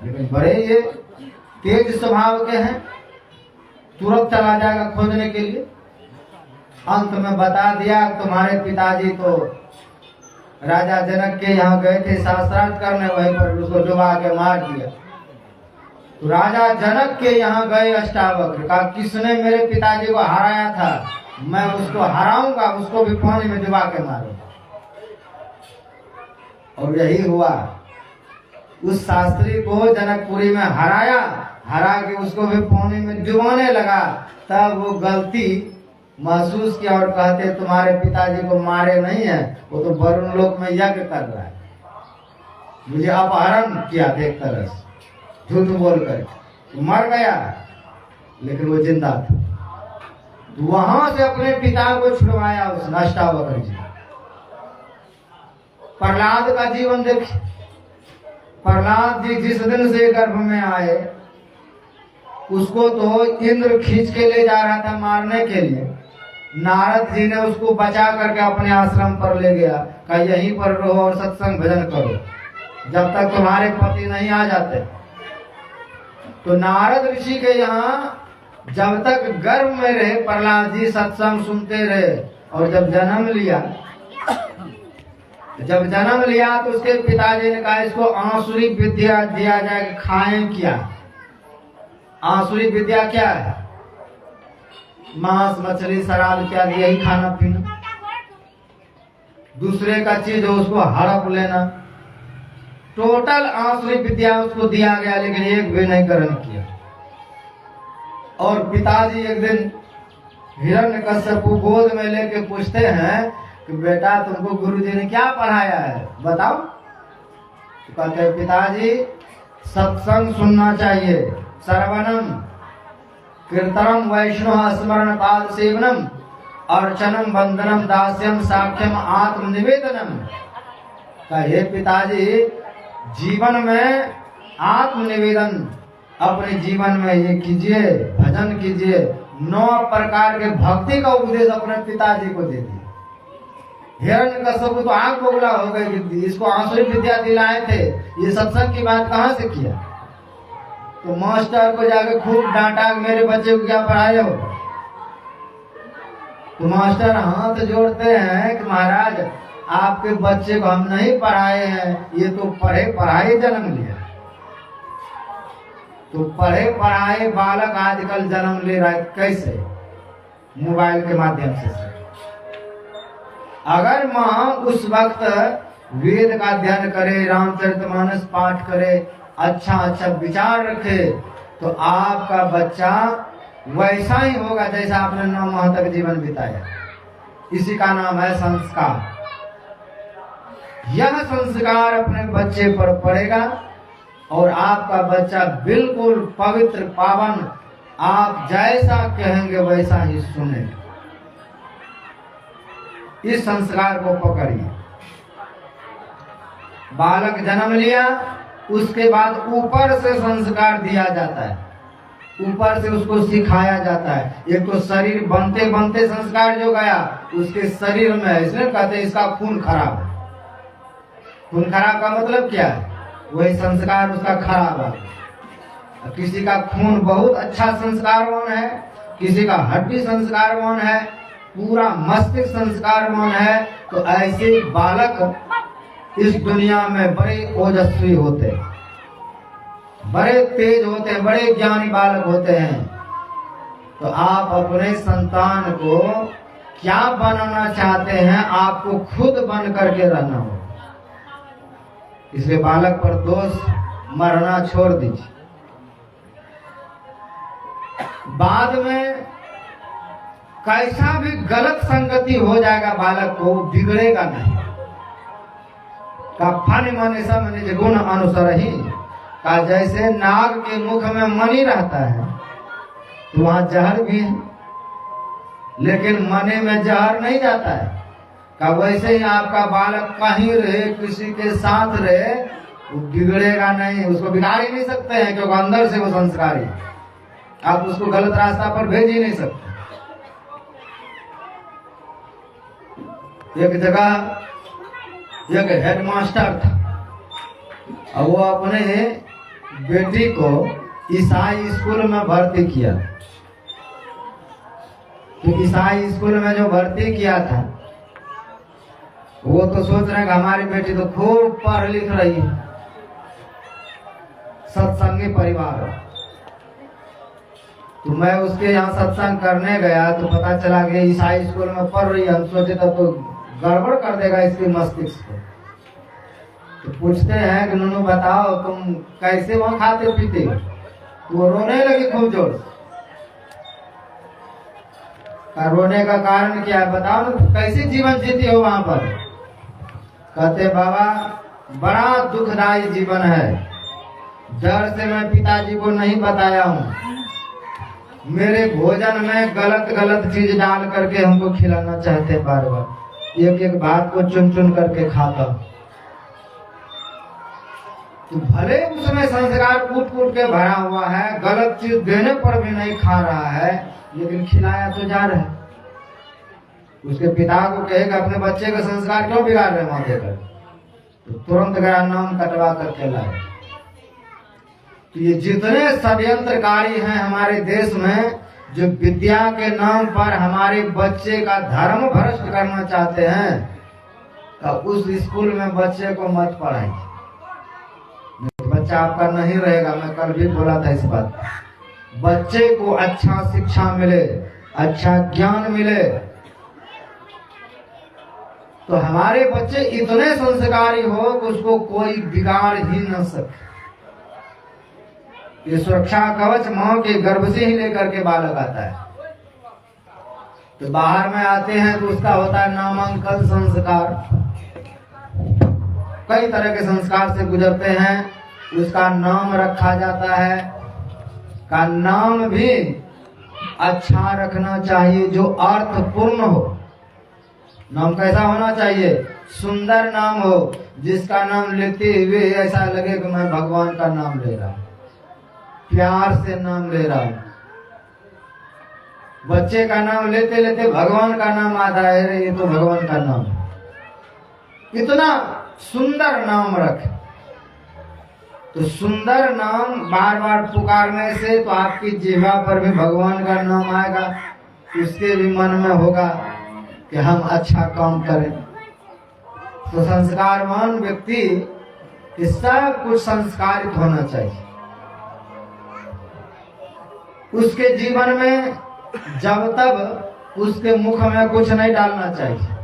S1: लेकिन बड़े ये तेज स्वभाव के हैं, तुरंत चला जाएगा खोजने के लिए। अंत में बता दिया तुम्हारे पिताजी तो राजा जनक के यहाँ गए थे शास्त्रार्थ करने, वहीं पर उसको डुबा के मार दिया। तो राजा जनक के यहाँ गए अष्टावक्र, कहा किसने मेरे पिताजी को हराया था, मैं उसको हराऊंगा, उसको भी पानी में डुबा के मारूंगा। और यही हुआ, उस शास्त्री को जनकपुरी में हराया, हरा के उसको भी पानी में डुबाने लगा। तब वो गलती महसूस किया और कहते तुम्हारे पिताजी को मारे नहीं है, वो तो वरुण लोक में यज्ञ कर रहा है, मुझे अपहरण किया था एक तरह से, झूठ बोलकर मर गया लेकिन वो जिंदा था। वहां से अपने पिता को छुड़वाया उस अष्टावक्र जी। प्रहलाद का जीवन देखिए, प्रहलाद जी जिस दिन से गर्भ में आए उसको तो इंद्र खींच के ले जा रहा था मारने के लिए, नारद जी ने उसको बचा करके अपने आश्रम पर ले गया, कहा यहीं पर रहो और सत्संग भजन करो जब तक तुम्हारे पति नहीं आ जाते। तो नारद ऋषि के यहाँ जब तक गर्भ में रहे प्रहलाद जी सत्संग सुनते रहे, और जब जन्म लिया तो उसके पिताजी ने कहा इसको आसुरी विद्या दिया जाए, खाएं क्या? आसुरी विद्या क्या है? मांस मछली शराब इत्यादि, यही खाना पीना, दूसरे का चीज हो उसको हड़प लेना, टोटल आसुरी विद्या उसको दिया गया, लेकिन एक भी नहीं ग्रहण किया। और पिताजी एक दिन हिरण्यकश्यप को गोद में लेके पूछते हैं कि बेटा तुमको गुरुजी ने क्या पढ़ाया है, बताओ। तो कहते हैं पिताजी सत्संग सुनना चाहिए, श्रवणम कीर्तनम वैष्णव स्मरण पाद सेवनम अर्चनम वंदनम दास्यम साक्ष्यम आत्मनिवेदनम। कहे पिताजी जीवन में आत्मनिवेदन अपने जीवन में ये कीजिए, भजन कीजिए। 9 प्रकार के भक्ति का उपदेश अपने पिताजी को दे दिए। हिरण्यकश्यप को तो आंख बगुला हो गई कि इसको आसुरी विद्या दिलाए थे, ये सत्संग की बात कहाँ से किया। तो मास्टर को जाके खूब डांटा, मेरे बच्चे को क्या पढ़ाए हो। तो मास्टर हाथ जोड़ते हैं कि महाराज आपके बच्चे को हम नहीं पढ़ाए हैं, ये तो पढ़े पढ़ाए जन्म लिया। तो पढ़े पढ़ाए बालक आजकल जन्म ले रहा है कैसे? मोबाइल के माध्यम से। अगर माँ उस वक्त वेद का अध्ययन करे, रामचरितमानस पाठ करे, अच्छा अच्छा विचार रखे, तो आपका बच्चा वैसा ही होगा जैसा आपने 9 माह तक जीवन बिताया। इसी का नाम है संस्कार। यह संस्कार अपने बच्चे पर पड़ेगा और आपका बच्चा बिल्कुल पवित्र पावन, आप जैसा कहेंगे वैसा ही सुनेगा। इस संस्कार को पकड़िए। बालक जन्म लिया, उसके बाद ऊपर से संस्कार दिया जाता है, ऊपर से उसको सिखाया जाता है। एक तो शरीर बनते बनते संस्कार जो गया उसके शरीर में, इसलिए कहते हैं इसका खून खराब है। खून खराब का मतलब क्या है? वही संस्कार उसका खराब है। किसी का खून बहुत अच्छा संस्कारवान है, किसी का हड्डी संस्कारवान है, पूरा मस्तिष्क संस्कारवान है। तो ऐसे बालक इस दुनिया में बड़े ओजस्वी होते हैं, बड़े तेज होते हैं, बड़े ज्ञानी बालक होते हैं। तो आप अपने संतान को क्या बनाना चाहते हैं, आपको खुद बन करके रहना हो। इसलिए बालक पर दोष मरना छोड़ दीजिए। बाद में कैसा भी गलत संगति हो जाएगा बालक को, बिगड़ेगा नहीं। का फन मन ऐसा मनी गुण अनुसार ही का, जैसे नाग के मुख में मणि रहता है तो वहां जहर भी है, लेकिन मने में जहर नहीं जाता है। का वैसे ही आपका बालक कहीं रहे, किसी के साथ रहे, वो बिगड़ेगा नहीं, उसको बिगाड़ ही नहीं सकते हैं, क्योंकि अंदर से वो संस्कारी। आप उसको गलत रास्ता पर भेज ही नहीं सकते। एक जगह एक हेडमास्टर था, और वो अपने बेटी को ईसाई स्कूल में भर्ती किया। तो ईसाई स्कूल में जो भर्ती किया था, वो तो सोच रहे हैं कि हमारी बेटी तो खूब पढ़ लिख रही है, सत्संगी परिवार। तो मैं उसके यहाँ सत्संग करने गया तो पता चला कि ईसाई स्कूल में पढ़ रही है। हम सोचे तो गड़बड़ कर देगा इसके मस्तिष्क को। तो पूछते हैं कि नूनू बताओ तुम कैसे वहां खाते पीते? तो वो रोने लगी खूब जोर से। रोने का कारण क्या है बताओ ना, कैसे जीवन जीती हो वहां पर? कहते बाबा बड़ा दुखदायी जीवन है, डर से मैं पिताजी को नहीं बताया हूँ। मेरे भोजन में गलत गलत चीज डाल करके हमको खिलाना चाहते बार बार, एक एक बात को चुन चुन करके खाता। तो भले उसमें संस्कार कूट कूट के भरा हुआ है, गलत चीज देने पर भी नहीं खा रहा है, लेकिन खिलाया तो जा रहा है। उसके पिता को कहेगा अपने बच्चे का संस्कार क्यों बिगाड़ रहे वहां देकर, तो तुरंत गया नाम कटवा करके लाए। तो ये जितने षड्यंत्रकारी हैं हमारे देश में, जो विद्या के नाम पर हमारे बच्चे का धर्म भ्रष्ट करना चाहते हैं, तो उस स्कूल में बच्चे को मत पढ़ाइए, बच्चा आपका नहीं रहेगा। मैं कल भी बोला था इस बात। बच्चे को अच्छा शिक्षा मिले, अच्छा ज्ञान मिले, तो हमारे बच्चे इतने संस्कारी हो कि उसको कोई बिगाड़ ही न सके। ये सुरक्षा कवच मां के गर्भ से ही लेकर के बालक आता है। तो बाहर में आते हैं तो उसका होता है नामांकन संस्कार, कई तरह के संस्कार से गुजरते हैं, उसका नाम रखा जाता है। का नाम भी अच्छा रखना चाहिए, जो अर्थपूर्ण हो। नाम कैसा होना चाहिए? सुंदर नाम हो, जिसका नाम लेते हुए ऐसा लगे कि मैं भगवान का नाम ले रहा हूं, प्यार से नाम ले रहा हूं। बच्चे का नाम लेते लेते भगवान का नाम आता है, ये तो भगवान का नाम है। इतना सुंदर नाम रखे। तो सुंदर नाम बार बार पुकारने से तो आपकी जिह्वा पर भी भगवान का नाम आएगा, उसके भी मन में होगा कि हम अच्छा काम करें। तो संस्कारवान व्यक्ति सब कुछ संस्कारित होना चाहिए। उसके जीवन में जब तक उसके मुख में कुछ नहीं डालना चाहिए।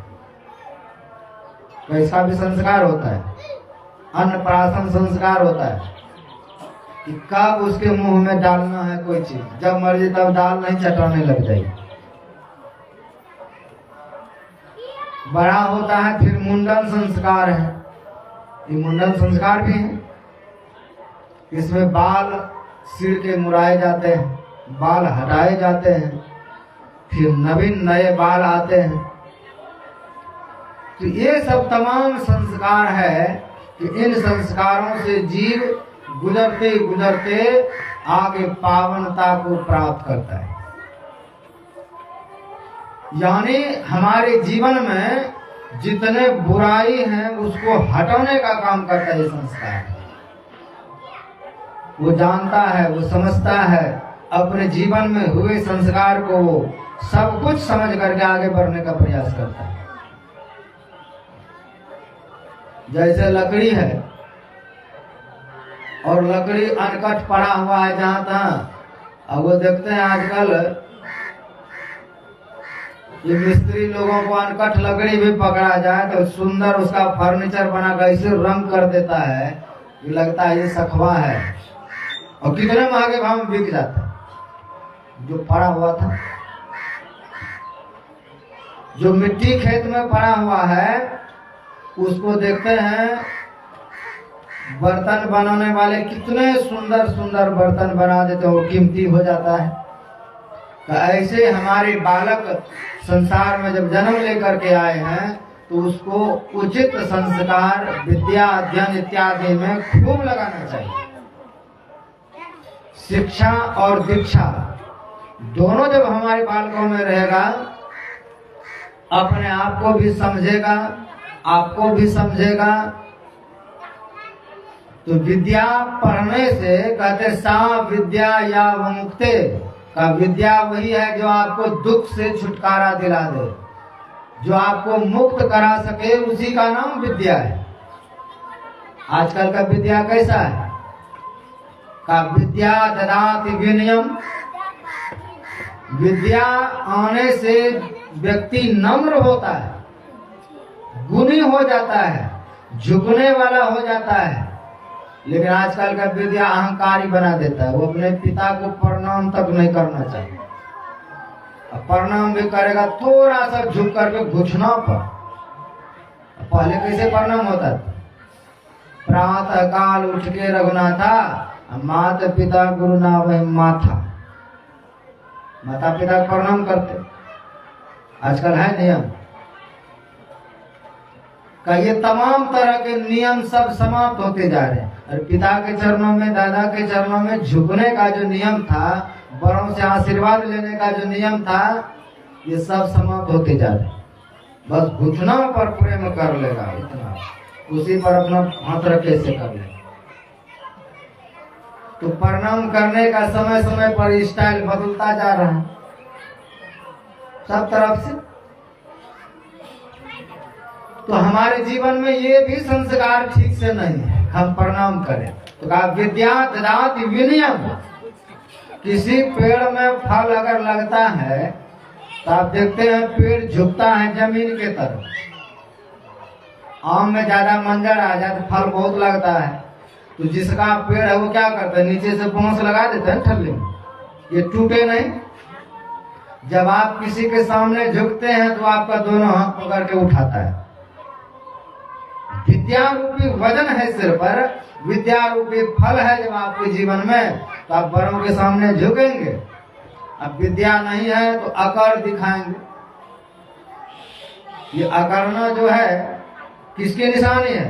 S1: वैसा भी संस्कार होता है, अन्नप्राशन संस्कार होता है कि कब उसके मुंह में डालना है कोई चीज, जब मर्जी तब डाल, नहीं चटाने लग जाएगी। बड़ा होता है फिर मुंडन संस्कार है, ये मुंडन संस्कार भी है। इसमें बाल सिर के मुड़ाए जाते हैं, बाल हटाए जाते हैं, फिर नवीन नए बाल आते हैं। तो ये सब तमाम संस्कार है कि इन संस्कारों से जीव गुजरते गुजरते आगे पावनता को प्राप्त करता है। यानी हमारे जीवन में जितने बुराई हैं उसको हटाने का काम करता है ये संस्कार। वो जानता है, वो समझता है, अपने जीवन में हुए संस्कार को वो सब कुछ समझ करके आगे बढ़ने का प्रयास करता है। जैसे लकड़ी है और लकड़ी अनकट पड़ा हुआ है जहां तहां, अब वो देखते हैं आजकल ये मिस्त्री लोगों को अनकठ लकड़ी भी पकड़ा जाए तो सुंदर उसका फर्नीचर बना कर ऐसे रंग कर देता है, ये लगता है ये सखवा है, और कितने महंगे भाव में बिक जाता है। जो पड़ा हुआ था, जो मिट्टी खेत में पड़ा हुआ है, उसको देखते हैं बर्तन बनाने वाले कितने सुंदर सुंदर बर्तन बना देते हैं, वो कीमती हो जाता है। तो ऐसे हमारे बालक संसार में जब जन्म लेकर के आए हैं तो उसको उचित संस्कार, विद्या अध्ययन इत्यादि में खूब लगाना चाहिए। शिक्षा और दीक्षा दोनों जब हमारे बालकों में रहेगा, अपने आप को भी समझेगा, आपको भी समझेगा। तो विद्या पढ़ने से कहते सा विद्या या मुक्ते का, विद्या वही है जो आपको दुख से छुटकारा दिला दे, जो आपको मुक्त करा सके, उसी का नाम विद्या है। आजकल का विद्या कैसा है? का विद्या ददाति विनयम, विद्या आने से व्यक्ति नम्र होता है, गुणी हो जाता है, झुकने वाला हो जाता है। लेकिन आजकल का विद्या अहंकारी बना देता है, वो अपने पिता को प्रणाम तक नहीं करना चाहिए, प्रणाम भी करेगा थोड़ा सा झुक करके घुटना पर। पहले कैसे प्रणाम होता था? प्रातः काल उठ के रघुनाथा, माता पिता गुरु नाम माथा, माता पिता प्रणाम करते। आजकल है नियम का, ये तमाम तरह के नियम सब समाप्त होते जा रहे हैं। और पिता के चरणों में, दादा के चरणों में झुकने का जो नियम था, बड़ों से आशीर्वाद लेने का जो नियम था, ये सब समाप्त होते जा रहे हैं। बस घुटना पर प्रेम कर लेगा, इतना उसी पर अपना हाथ रखे से कर लेगा। तो प्रणाम करने का समय समय पर स्टाइल बदलता जा रहा है सब तरफ से। तो हमारे जीवन में ये भी संस्कार ठीक से नहीं है, हम प्रणाम करें। तो कहा विद्या ददाति विनयम। किसी पेड़ में फल अगर लगता है तो आप देखते हैं पेड़ झुकता है जमीन के तरफ। आम में ज्यादा मंजर आ जाए तो फल बहुत लगता है, तो जिसका पेड़ है वो क्या करता है, नीचे से बांस लगा देते हैं ठल्ले में, ये टूटे नहीं। जब आप किसी के सामने झुकते हैं तो आपका दोनों हाथ पकड़ के उठाता है। विद्या रूपी वजन है सिर पर, विद्या रूपी फल है जब आपके जीवन में, तो आप बड़ों के सामने झुकेंगे। अब विद्या नहीं है तो अकर दिखाएंगे। ये अकरना जो है किसकी निशानी है?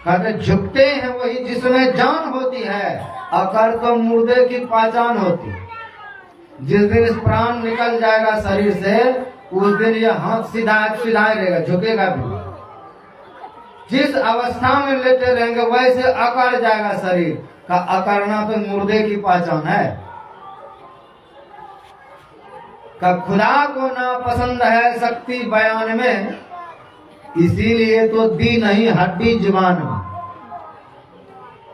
S1: कहते झुकते हैं वही जिसमें जान होती है, अकर तो मुर्दे की पहचान होती है। जिस दिन इस प्राण निकल जाएगा शरीर से, उस दिन ये हाथ सीधा रहेगा, झुकेगा भी। जिस अवस्था में लेटे रहेंगे वैसे अकड़ जाएगा शरीर का। अकड़ना तो मुर्दे की पहचान है। का खुदा को ना पसंद है शक्ति बयान में, इसीलिए तो दी नहीं हड्डी जुबान में।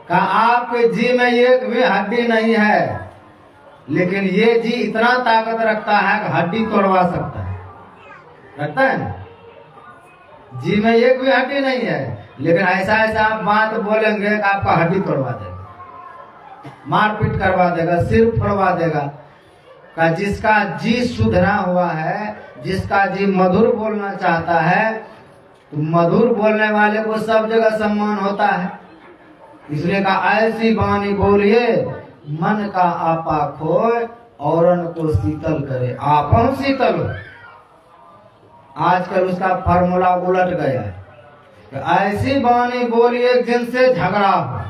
S1: का आपके जी में एक भी हड्डी नहीं है, लेकिन ये जी इतना ताकत रखता है कि हड्डी तोड़वा सकता है। रखता है ना? जी में एक भी हड्डी नहीं है, लेकिन ऐसा ऐसा आप बात बोलेंगे कि आपका हड्डी तोड़वा देगा, मारपीट करवा देगा, सिर फोड़वा देगा। का जिसका जी सुधरा हुआ है, जिसका जी मधुर बोलना चाहता है, तो मधुर बोलने वाले को सब जगह सम्मान होता है। इसलिए कहा ऐसी वाणी बोलिए मन का आपा खोए, औरन को शीतल करे, आप हम शीतल हो। आजकल उसका फार्मूला उलट गया है। तो ऐसी वाणी बोलिए जिनसे झगड़ा हो,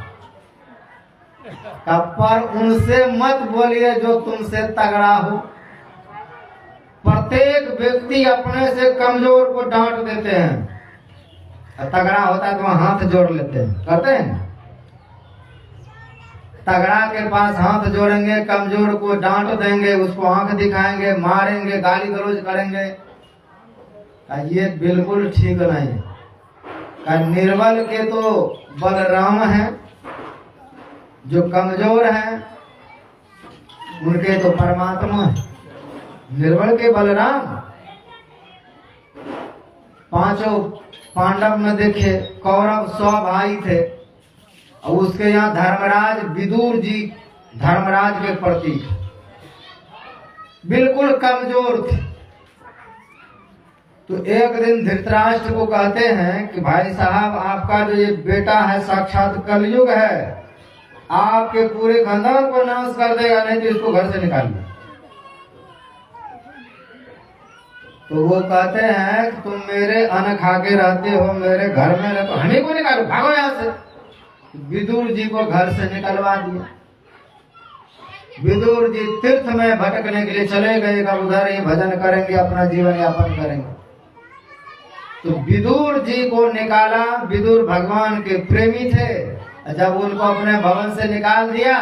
S1: पर उनसे मत बोलिए जो तुमसे तगड़ा हो। प्रत्येक व्यक्ति अपने से कमजोर को डांट देते हैं, तगड़ा होता है तो हाथ जोड़ लेते हैं, करते हैं। तगड़ा के पास हाथ जोड़ेंगे, कमजोर को डांट देंगे, उसको आंख दिखाएंगे, मारेंगे, गाली गलौज करेंगे। ये बिल्कुल ठीक नहीं है। निर्बल के तो बलराम हैं, जो कमजोर हैं उनके तो परमात्मा है। निर्बल के बलराम पांचों पांडव न देखे, कौरव 100 भाई थे, और उसके यहाँ धर्मराज विदुर जी धर्मराज के प्रतीक, बिल्कुल कमजोर थे। तो एक दिन धृतराष्ट्र को कहते हैं कि भाई साहब, आपका जो ये बेटा है साक्षात कलयुग है, आपके पूरे खानदान को नाश कर देगा, नहीं तो इसको घर से निकालिए। तो वो कहते हैं कि तुम मेरे अन्न खा के रहते हो, मेरे घर में रहते हो, हमें को निकालो, भागो यहाँ से। विदुर जी को घर से निकलवा दिया। विदुर जी तीर्थ में भटकने के लिए चले गए, कब उधर ही भजन करेंगे, अपना जीवन यापन करेंगे। तो विदुर जी को निकाला। विदुर भगवान के प्रेमी थे। जब उनको अपने भवन से निकाल दिया,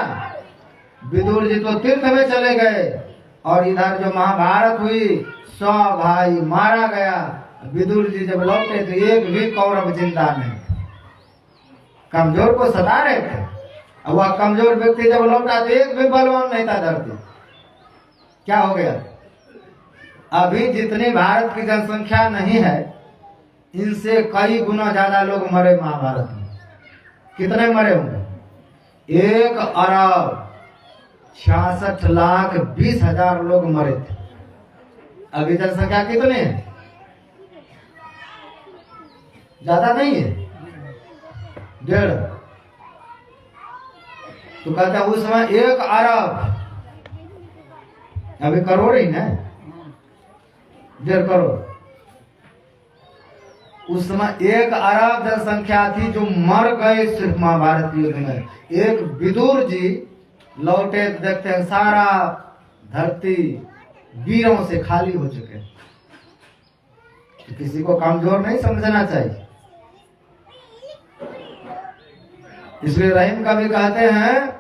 S1: विदुर जी तो तीर्थ में चले गए, और इधर जो महाभारत हुई 100 भाई मारा गया। विदुर जी जब लौटे तो एक भी कौरव जिंदा नहीं, कमजोर को सता रहे थे। अब वह कमजोर व्यक्ति जब लौटा तो एक भी बलवान नहीं था धरती। क्या हो गया? अभी जितनी भारत की जनसंख्या नहीं है, इनसे कई गुना ज्यादा लोग मरे महाभारत में। कितने मरे होंगे? 1,66,20,000 लोग मरे थे। अभी जनसंख्या कितनी है? ज्यादा नहीं है, 1.5। तो कहता है उस समय 1 अरब, अभी करोड़ ही ना, 1.5 करोड़। उस समय 1 अरब जनसंख्या थी जो मर गए सिर्फ महाभारत युद्ध में। एक विदुर जी लौटे, देखते हैं सारा धरती वीरों से खाली हो चुके। तो किसी को कमजोर नहीं समझना चाहिए। इसलिए रहीम कवि कहते हैं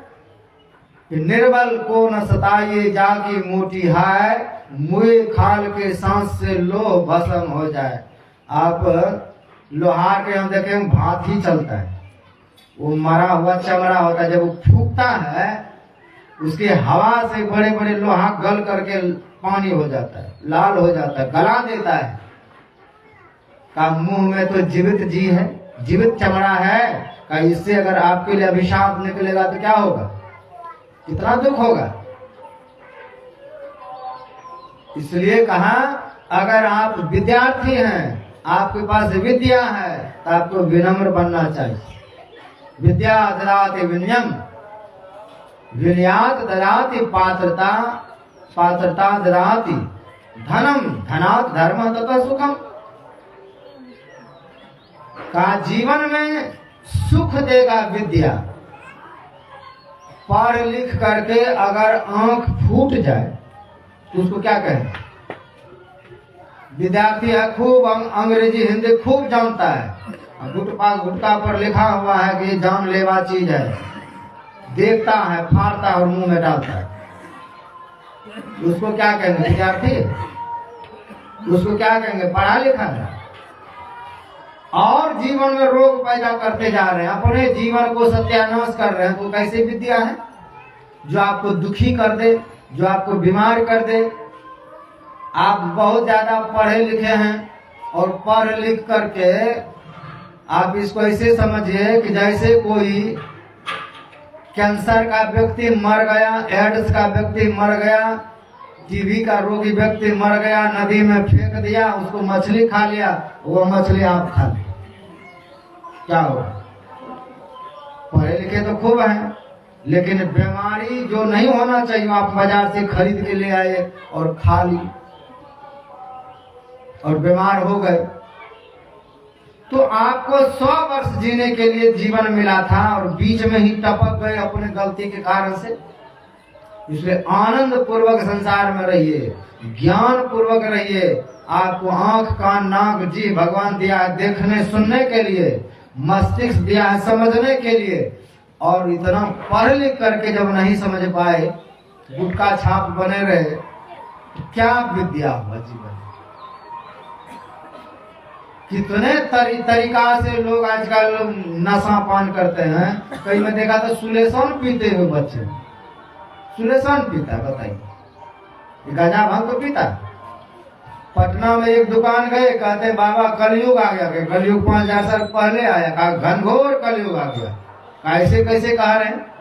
S1: कि निर्बल को न सताइए, जागी मोटी है, मुए खाल के सांस से लोह भस्म हो जाए। आप लोहार के यहाँ देखें भात ही चलता है, वो मरा हुआ चमड़ा होता है, जब वो फूकता है उसके हवा से बड़े बड़े लोहा गल करके पानी हो जाता है, लाल हो जाता है, गला देता है। का मुंह में तो जीवित जी है, जीवित चमड़ा है, का इससे अगर आपके लिए अभिशाप निकलेगा तो क्या होगा? कितना दुख होगा। इसलिए कहा, अगर आप विद्यार्थी हैं, आपके पास विद्या है, तो आपको विनम्र बनना चाहिए। विद्या ददाति विनयम, विनयात ददाति पात्रता, पात्रता ददाति धनम, धनात् धर्म तथा सुखम। का जीवन में सुख देगा विद्या। पढ़ लिख करके अगर आंख फूट जाए तो उसको क्या कहें? विद्यार्थी है, खूब अंग्रेजी हिंदी खूब जानता है, गुटका पर लिखा हुआ है कि ये जानलेवा चीज है, देखता है, फाड़ता है और मुंह में डालता है, उसको क्या कहेंगे? विद्यार्थी। उसको क्या कहेंगे? पढ़ा लिखा है। और जीवन में रोग पैदा करते जा रहे हैं, अपने जीवन को सत्यानाश कर रहे हैं। तो कैसे विद्या है? जो आपको दुखी कर दे, जो आपको बीमार कर दे। आप बहुत ज्यादा पढ़े लिखे हैं और पढ़ लिख करके आप इसको ऐसे समझिए कि जैसे कोई कैंसर का व्यक्ति मर गया, एड्स का व्यक्ति मर गया, टीबी का रोगी व्यक्ति मर गया, नदी में फेंक दिया, उसको मछली खा लिया, वो मछली आप खा ली, क्या होगा? पढ़े लिखे तो खूब हैं, लेकिन बीमारी जो नहीं होना चाहिए आप बाजार से खरीद के ले आए और खा ली और बीमार हो गए। तो आपको 100 वर्ष जीने के लिए जीवन मिला था और बीच में ही टपक गए अपने गलती के कारण से। इसलिए आनंद पूर्वक संसार में रहिए, ज्ञान पूर्वक रहिए। आपको आंख, कान, नाक, जीभ भगवान दिया है देखने सुनने के लिए, मस्तिष्क दिया है समझने के लिए। और इतना पढ़ लिख करके जब नहीं समझ पाए, गुटका छाप बने रहे, तो क्या विद्या हुआ जीवन? कितने तरीका से लोग आजकल नशा पान करते हैं। कहीं में देखा तो सुलेसन पीते हुए बच्चे, सुलेसन पीता, बताइए, गांजा भांग तो पीता, पटना में एक दुकान गए, कहते बाबा कलयुग आ गया। कलयुग 5000 साल पहले आया। कहा घनघोर कलयुग आ गया। कैसे कैसे कह रहे हैं?